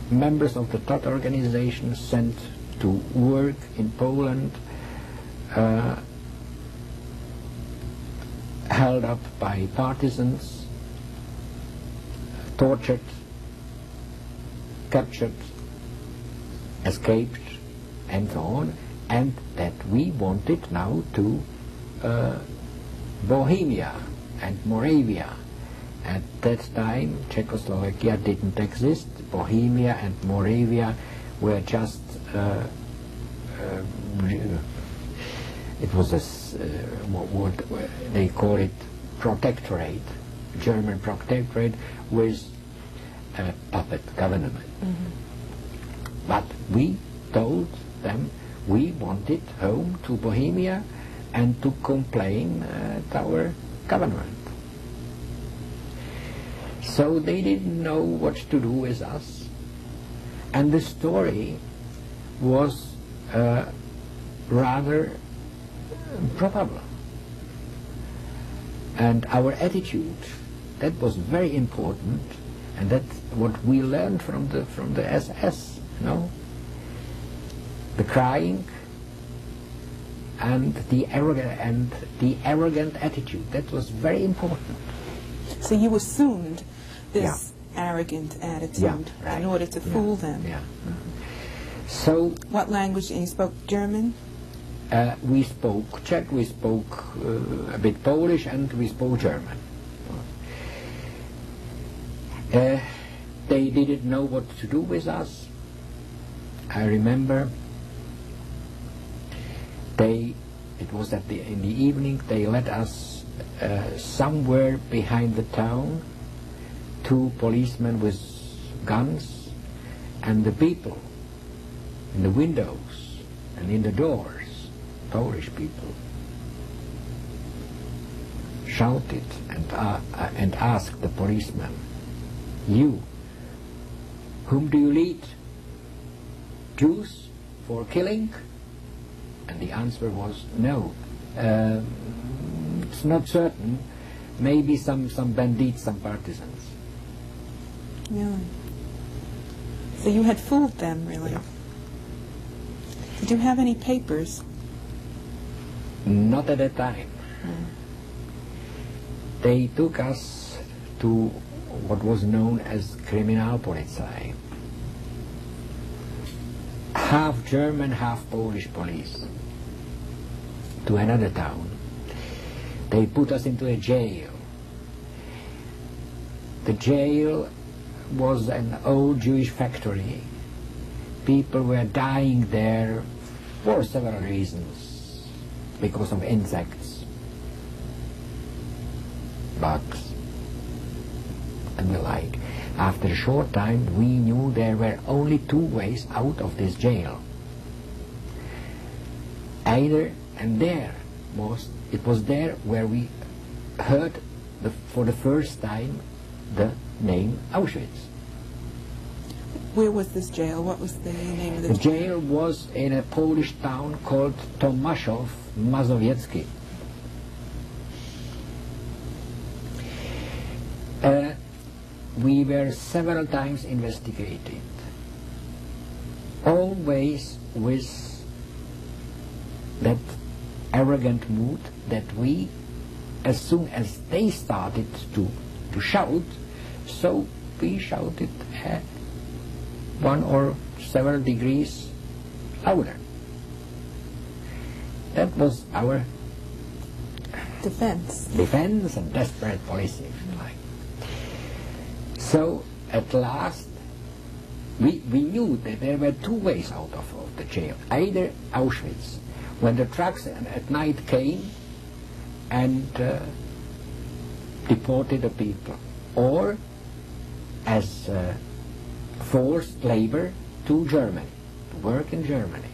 Members of the TOT organization sent to work in Poland, held up by partisans, tortured, captured, escaped, and so on, and that we wanted now to Bohemia and Moravia. At that time, Czechoslovakia didn't exist. Bohemia and Moravia were just, it was what they call it, protectorate, German protectorate with a puppet government. But we told them we wanted home to Bohemia and to complain at our government. So they didn't know what to do with us, and the story was rather probable. And our attitude, that was very important, and that's what we learned from the SS, you know? The crying and the arrogant attitude, that was very important.
So you assumed this arrogant attitude in order to fool them.
So
what language? And you spoke German?
We spoke Czech, we spoke a bit Polish, and we spoke German. They didn't know what to do with us. I remember it was in the evening, they let us somewhere behind the town, 2 policemen with guns, and the people in the windows and in the doors, Polish people, shouted and asked the policeman, "You, whom do you lead? Jews for killing?" And the answer was, "No, it's not certain. Maybe some bandits, some partisans."
Really? So you had fooled them, really?
Yeah.
Did you have any papers?
Not at that time. They took us to what was known as Kriminalpolizei. Half German, half Polish police, to another town. They put us into a jail. The jail was an old Jewish factory. People were dying there for several reasons, because of insects, bugs, and the like. After a short time, we knew there were only two ways out of this jail. Either, and it was there where we heard for the first time the name Auschwitz.
Where was this jail? What was the name of the jail?
The jail was in a Polish town called Tomaszów Mazowiecki. We were several times investigated, always with that arrogant mood that we, as soon as they started to shout, so we shouted one or several degrees louder. That was our
defense
and desperate policy, if you like. So at last we knew that there were two ways out of the jail. Either Auschwitz, when the trucks at night came and deported the people, or as forced labor to Germany, to work in Germany.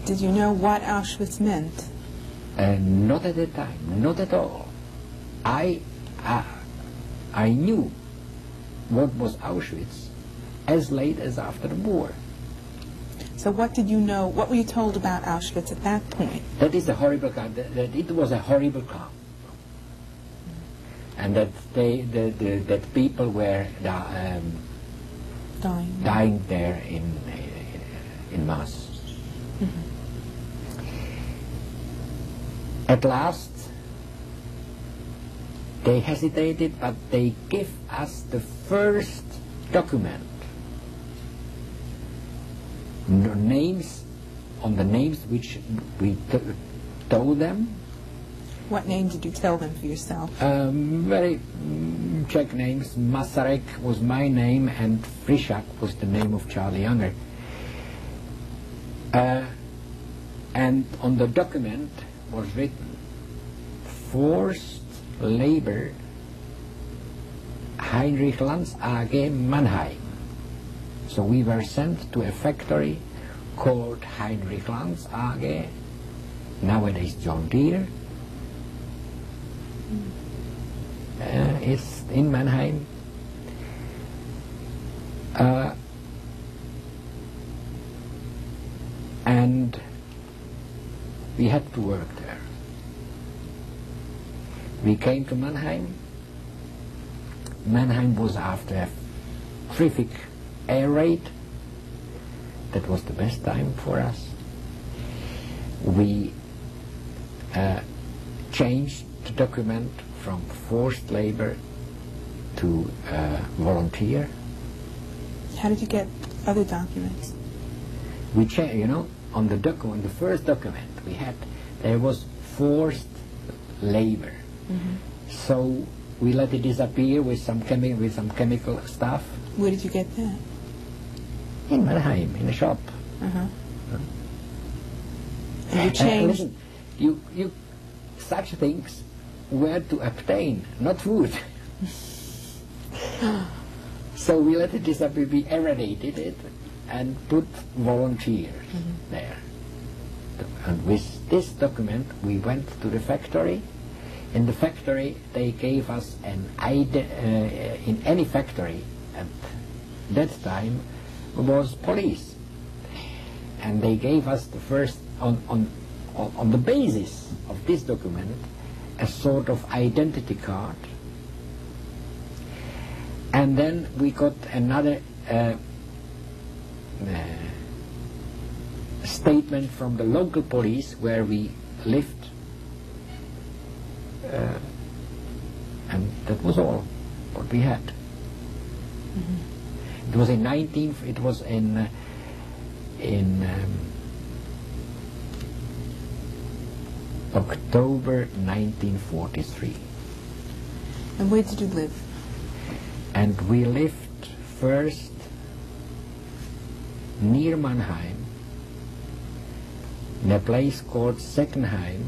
Did you know what Auschwitz meant?
Not at the time, not at all. I knew what was Auschwitz as late as after the war.
So what did you know, what were you told about Auschwitz at that point?
That is a horrible camp, that it was a horrible camp. And that that people were dying there in mass.
Mm-hmm.
At last, they hesitated, but they gave us the first document. On the names which we told them.
What name did you tell them for yourself?
Very Czech names. Masarek was my name, and Frišák was the name of Charlie Younger. And on the document was written, forced labor, Heinrich Lanz AG Mannheim. So we were sent to a factory called Heinrich Lanz AG, nowadays John Deere. It's in Mannheim. And we had to work there. We came to Mannheim. Mannheim was after a terrific air raid. That was the best time for us. We changed the document from forced labor to volunteer.
How did you get other documents?
We on the document, the first document we had, there was forced labor.
Mm-hmm.
So we let it disappear with some chemical stuff.
Where did you get that?
In Mannheim, in a shop.
Uh-huh. And you changed.
Listen, you such things were to obtain, not food. So we let it disappear, we eradicated it and put volunteers there. And with this document we went to the factory. In the factory they gave us an in any factory at that time was police. And they gave us the first, on the basis of this document, a sort of identity card. And then we got another statement from the local police where we lived, and that was all what we had.
Mm-hmm.
It was October 1943.
And where did you live?
And we lived first near Mannheim, in a place called Seckenheim.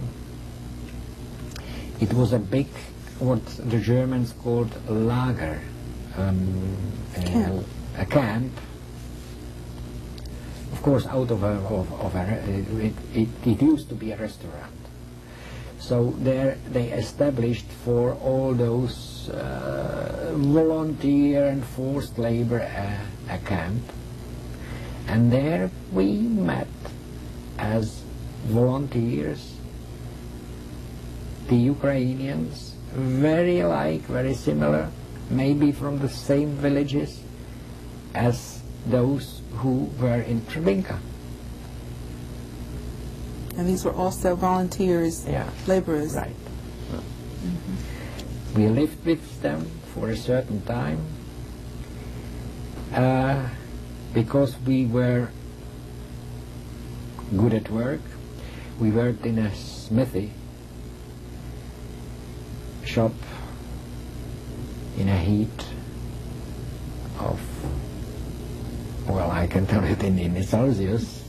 It was a big, what the Germans called lager, a camp. Of course, out of it used to be a restaurant. So there they established for all those volunteer and forced labor a camp. And there we met as volunteers, the Ukrainians, very similar, maybe from the same villages as those who were in Treblinka.
And these were also volunteers,
yeah,
laborers.
Right. Mm-hmm. We lived with them for a certain time because we were good at work. We worked in a smithy shop in a heat of, well, I can tell it in Celsius,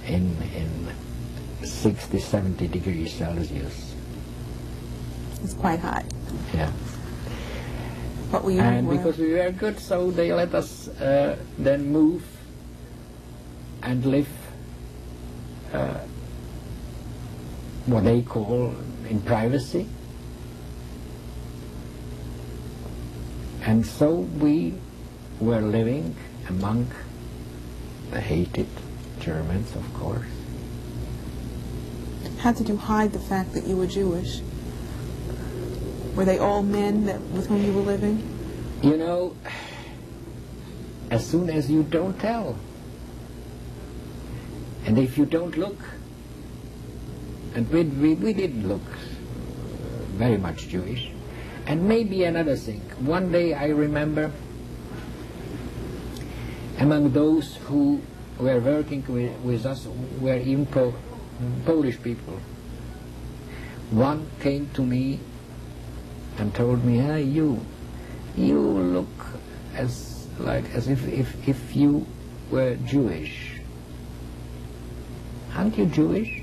in 60, 70 degrees Celsius.
It's quite hot.
Yeah.
What were you
and because we were good, so they let us then move and live what they call in privacy. And so we were living among the hated Germans, of course.
How did you hide the fact that you were Jewish? Were they all men with whom you were living?
You know, as soon as you don't tell, and if you don't look, and we didn't look very much Jewish. And maybe another thing, one day I remember among those who were working with us were even Polish people. One came to me and told me, "Hey, you look as if you were Jewish. Aren't you Jewish?"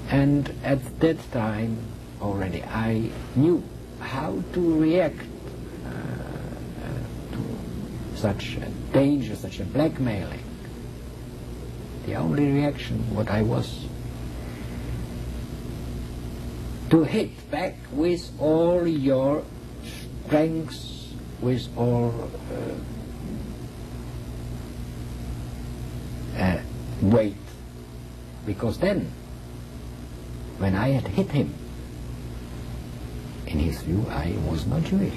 And at that time already I knew how to react to such a danger, such a blackmailing. The only reaction what I was to hit back with all your strength, with all weight, because then when I had hit him, in his view, I was not Jewish.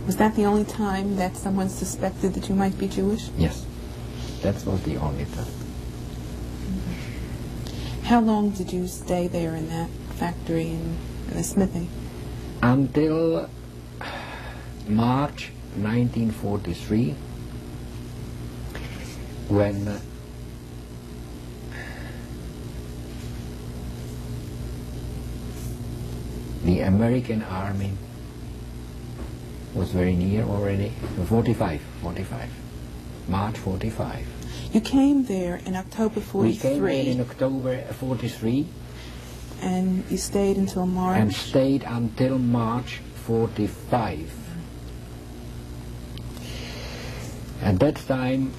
Was that the only time that someone suspected that you might be Jewish?
Yes, that was the only time.
How long did you stay there in that factory in the smithy?
Until March 1943, when the American army was very near already. 45, March 45.
You came there in October 43.
We came there in October 43.
And you stayed until March?
And stayed until March 45. At that time,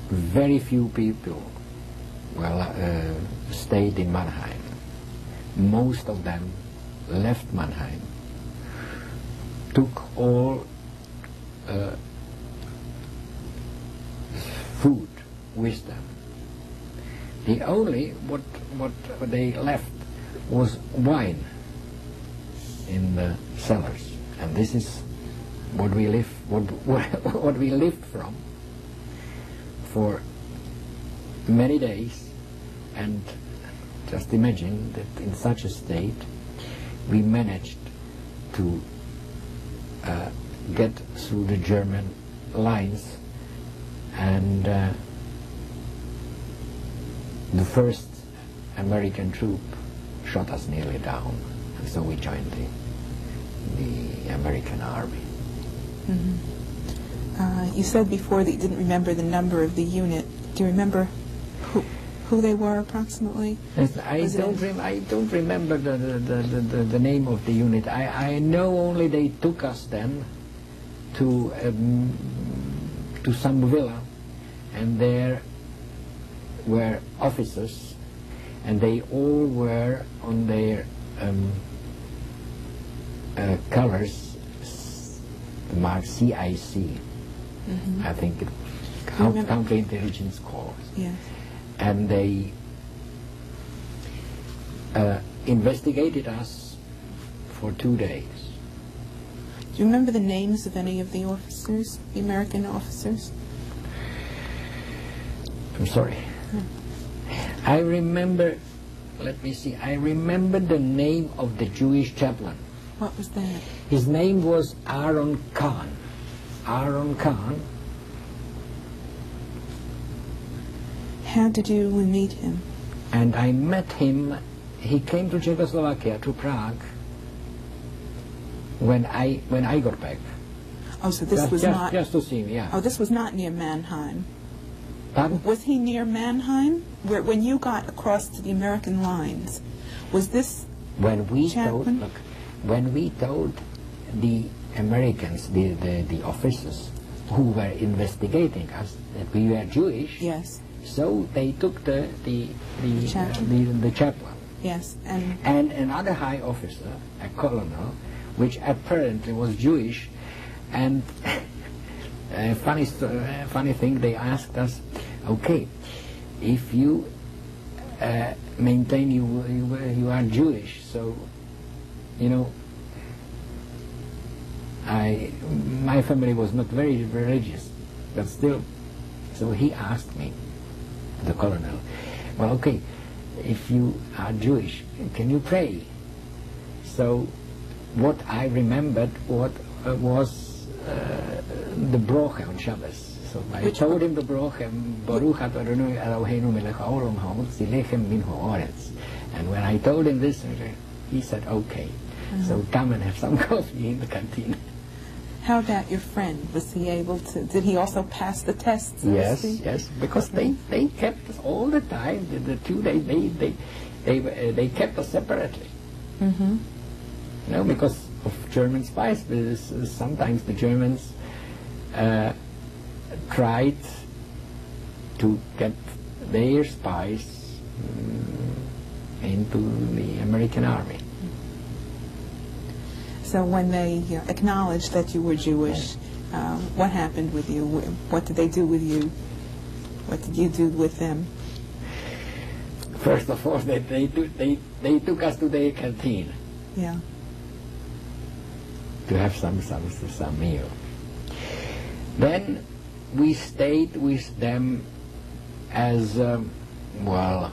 very few people stayed in Mannheim. Most of them left Mannheim, took all food with them. The only what they left was wine in the cellars, and this is what we lived from for many days. And just imagine that in such a state we managed to get through the German lines and the first American troop shot us nearly down, and so we joined the American army.
You said before that you didn't remember the number of the unit. Do you remember who they were approximately?
Yes, I don't remember the name of the unit. I know only they took us then to some villa, and there were officers, and they all were on their colors marked CIC. I think it counterintelligence corps.
Yes.
And they investigated us for 2 days.
Do you remember the names of any of the officers, the American officers?
I'm sorry. I remember, let me see, I remember the name of the Jewish chaplain.
What was that?
His name was Aaron Kahn. Aaron Kahn.
How did you meet him?
And I met him, he came to Czechoslovakia, to Prague, when I got back.
Oh, so this was not...
Just to see him, yeah.
Oh, this was not near Mannheim.
Pardon?
Was he near Mannheim? When you got across to the American lines, was this
when we
chaplain?
told, look, when we told the Americans, the officers who were investigating us, that we were Jewish,
Yes.
so they took the chaplain.
Yes.
And another high officer, a colonel, which apparently was Jewish, and funny thing, they asked us, okay, if you maintain you are Jewish, so, you know, my family was not very religious, but still, so he asked me, the colonel, well, okay, if you are Jewish, can you pray? So what I remembered was the brocha on Shabbos. So I told him the brocha, Baruch Adonai Eloheinu melech haolam ha'oretz lechem min ha'oretz. And when I told him this, he said, okay, so come and have some coffee in the canteen.
How about your friend? Was he able to, did he also pass the tests?
Yes, yes, because they kept us all the time, the 2 days, they kept us separately. You know, because of German spies, sometimes the Germans tried to get their spies into the American army.
So when they acknowledged that you were Jewish, what happened with you? What did they do with you? What did you do with them?
First of all, they took us to their canteen.
Yeah.
To have some meal. Then we stayed with them as well.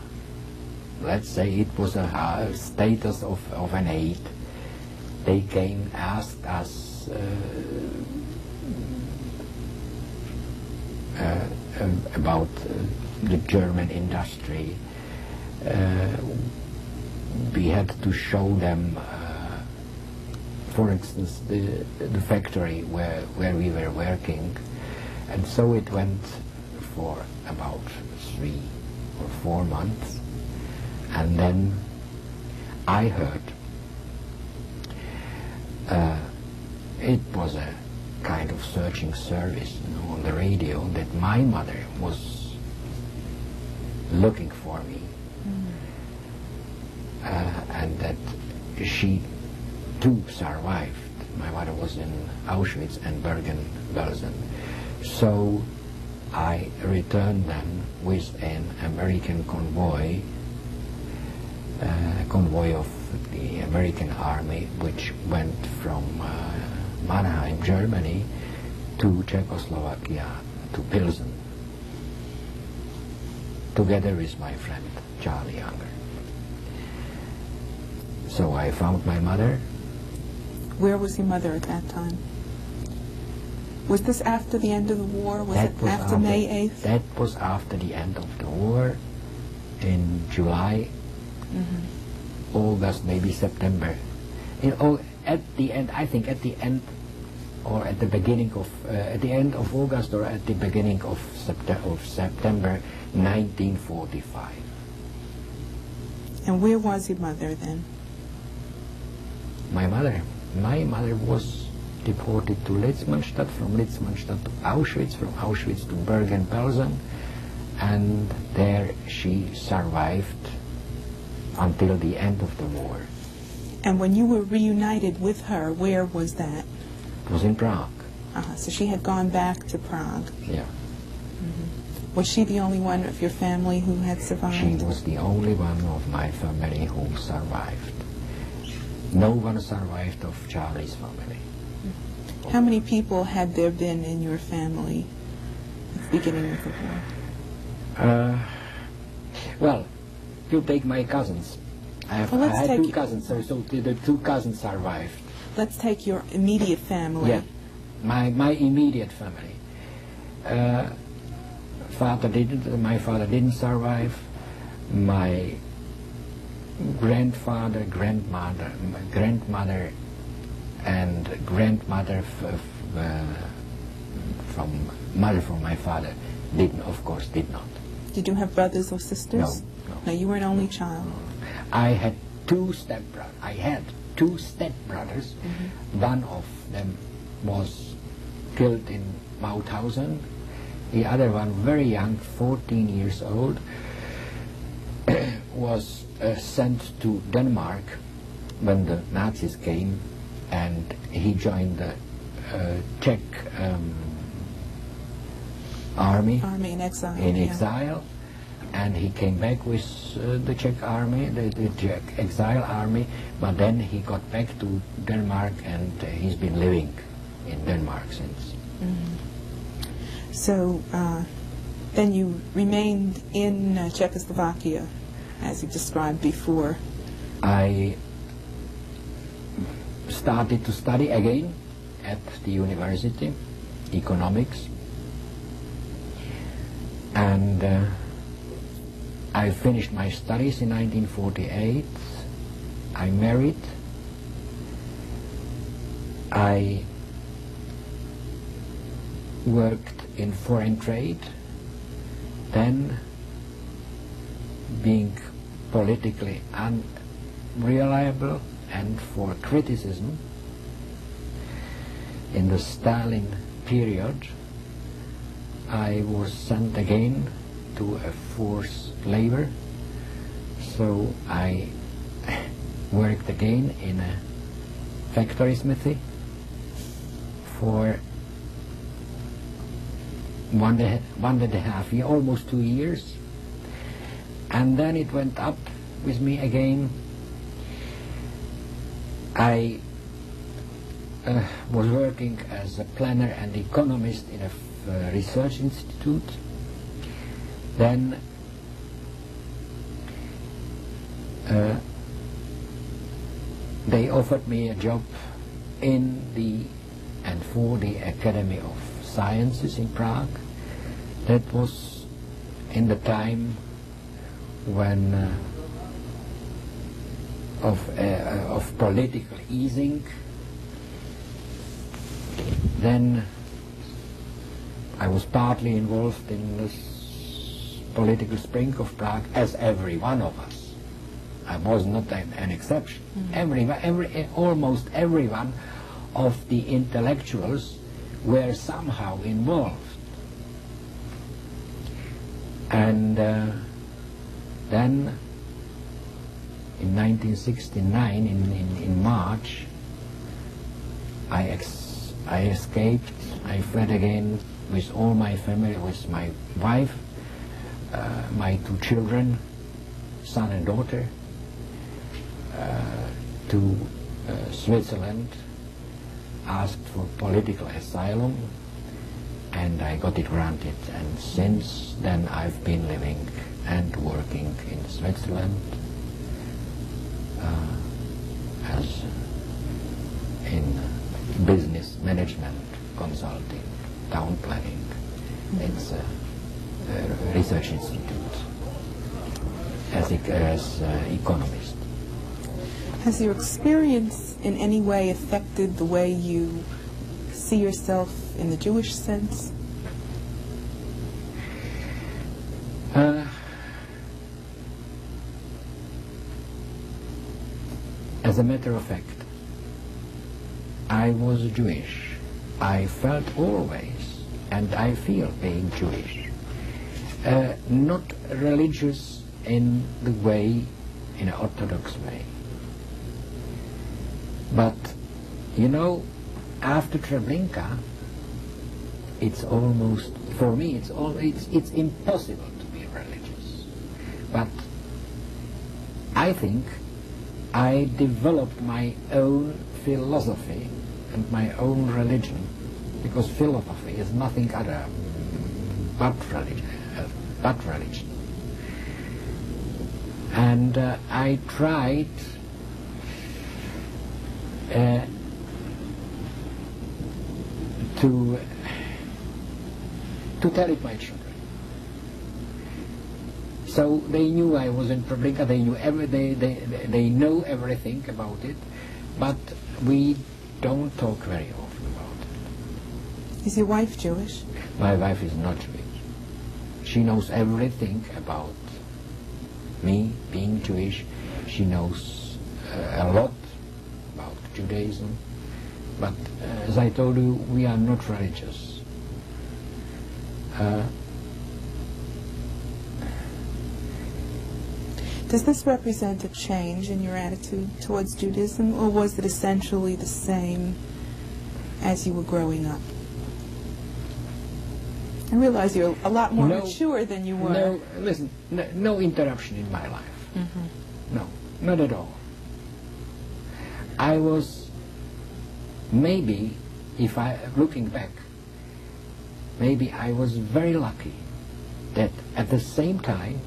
Let's say it was a status of an aide. They came, asked us about the German industry. We had to show them, for instance, the factory where we were working, and so it went for about 3 or 4 months, and then I heard it was a kind of searching service, you know, on the radio, that my mother was looking for me, and that she too survived. My mother was in Auschwitz and Bergen-Belsen. So I returned then with an American convoy of the American army, which went from Mannheim, Germany, to Czechoslovakia, to Pilsen, together with my friend Charlie Younger. So I found my mother.
Where was your mother at that time? Was this after the end of the war? Was it after May 8th?
That was after the end of the war, in July, August, maybe September. At the end, I think at the end, or at the beginning of, at the end of August or at the beginning of September 1945.
And where was your mother then?
My mother was deported to Litzmannstadt, from Litzmannstadt to Auschwitz, from Auschwitz to Bergen-Belsen, and there she survived until the end of the war.
And when you were reunited with her, where was that?
It was in Prague.
So she had gone back to Prague.
Yeah.
Was she the only one of your family who had survived?
She was the only one of my family who survived. No one survived of Charlie's family.
How many people had there been in your family at the beginning of the war?
Well, you take my cousins. I had two cousins, so the two cousins survived.
Let's take your immediate family.
Yeah, my immediate family. My father didn't survive. My grandfather, grandmother, and grandmother from my father did not.
Did you have brothers or sisters?
No.
No, you were an only child.
I had two stepbrothers. One of them was killed in Mauthausen. The other one, very young, 14 years old, was sent to Denmark when the Nazis came, and he joined the Czech army
in exile.
Exile, and he came back with the Czech army, the Czech exile army, but then he got back to Denmark, and he's been living in Denmark since.
So then you remained in Czechoslovakia, as you described before.
I started to study again at the university, economics, and I finished my studies in 1948. I married. I worked in foreign trade, then being politically unreliable and for criticism in the Stalin period, I was sent again to a forced labor, so I worked again in a factory smithy for one and a half year, almost 2 years, and then it went up with me again. I was working as a planner and economist in a research institute. Then they offered me a job in and for the Academy of Sciences in Prague. That was in the time when of political easing. Then I was partly involved in this political spring of Prague, as every one of us. I was not an exception. Almost every one of the intellectuals were somehow involved. And then in 1969, in March, I escaped. I fled again with all my family, with my wife, my 2 children, son and daughter, to Switzerland, asked for political asylum, and I got it granted. And since then I've been living and working in Switzerland as in business management consulting. research institute as economist.
Has your experience in any way affected the way you see yourself in the Jewish sense?
As a matter of fact, I was Jewish. I felt always, and I feel being Jewish. Not religious in the way, in an orthodox way. But, you know, after Treblinka, it's almost, for me, it's impossible to be religious. But I think I developed my own philosophy and my own religion, because philosophy is nothing other but religion. And I tried to tell it my children. So they knew I was in Treblinka. They knew they know everything about it, but we don't talk very often about it.
Is your wife Jewish?
My wife is not Jewish. She knows everything about me being Jewish. She knows a lot about Judaism, but as I told you, we are not religious.
Does this represent a change in your attitude towards Judaism, or was it essentially the same as you were growing up? I realize you're a lot more mature than you were.
No, listen, no interruption in my life. Mm-hmm. No, not at all. I was, maybe, looking back, maybe I was very lucky that at the same time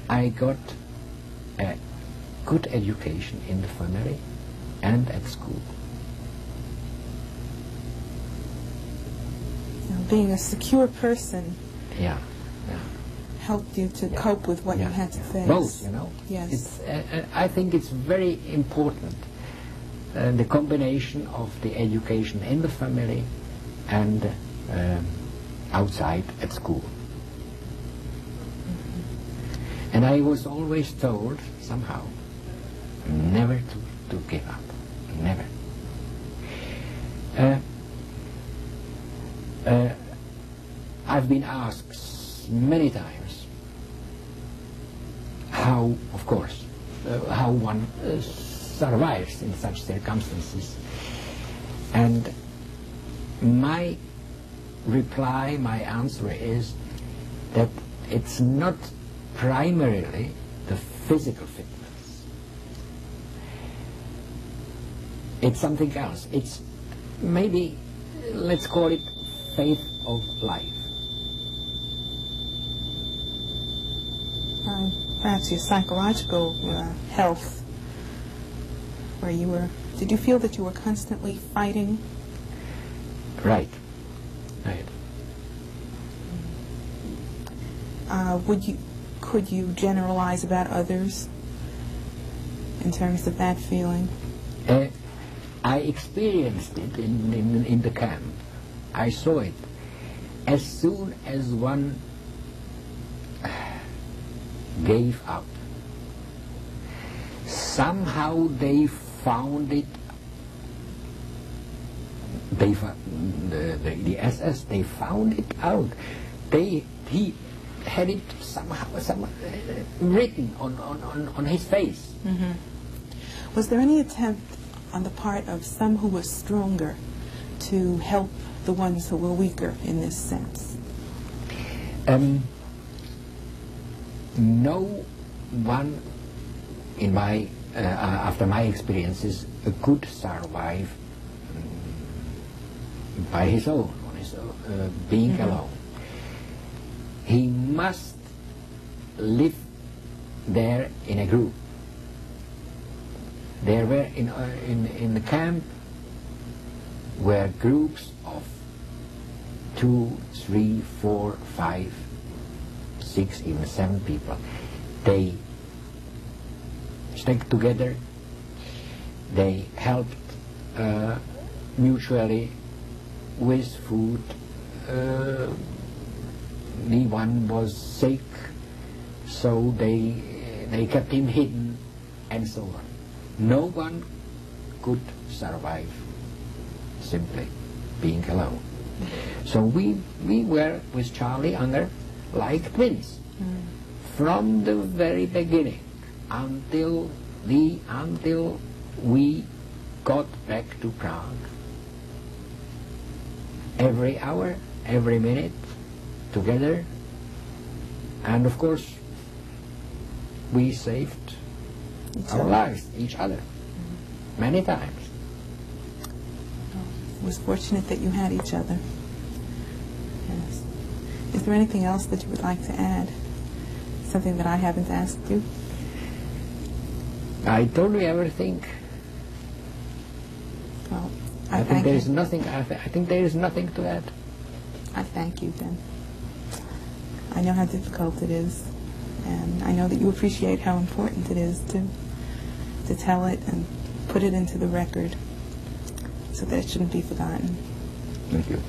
I got a good education in the family and at school.
Being a secure person helped you to cope with what you had to face.
Both, you know.
Yes.
I think it's very important, the combination of the education in the family and outside at school. Mm-hmm. And I was always told, somehow, never to give up. Never. I've been asked many times how, of course, how one survives in such circumstances. And my reply, my answer is that it's not primarily the physical fitness. It's something else. It's maybe, let's call it faith of life.
Perhaps your psychological health, where you were, did you feel that you were constantly fighting?
Right. Right.
Could you generalize about others in terms of that feeling?
I experienced it in the camp. I saw it. As soon as one gave up, somehow they found it, the SS, they found it out. He had it somehow written on his face.
Mm-hmm. Was there any attempt on the part of some who were stronger to help the ones who were weaker in this sense?
No one in my after my experiences could survive by his own, on his own, being alone. He must live there in a group. There were in the camp were groups of 2, 3, 4, 5, 6, even 7 people. They stuck together, they helped mutually with food. The one was sick, so they kept him hidden, and so on. No one could survive simply being alone. So we were with Charlie under like twins from the very beginning until we got back to Prague. Every hour, every minute, together, and of course we saved our lives, each other, many times.
It was fortunate that you had each other. Yes. Is there anything else that you would like to add? Something that I haven't asked you?
I told you everything.
Well,
I think there is nothing. I think there is nothing to add.
I thank you then. I know how difficult it is, and I know that you appreciate how important it is to tell it and put it into the record so that it shouldn't be forgotten.
Thank you.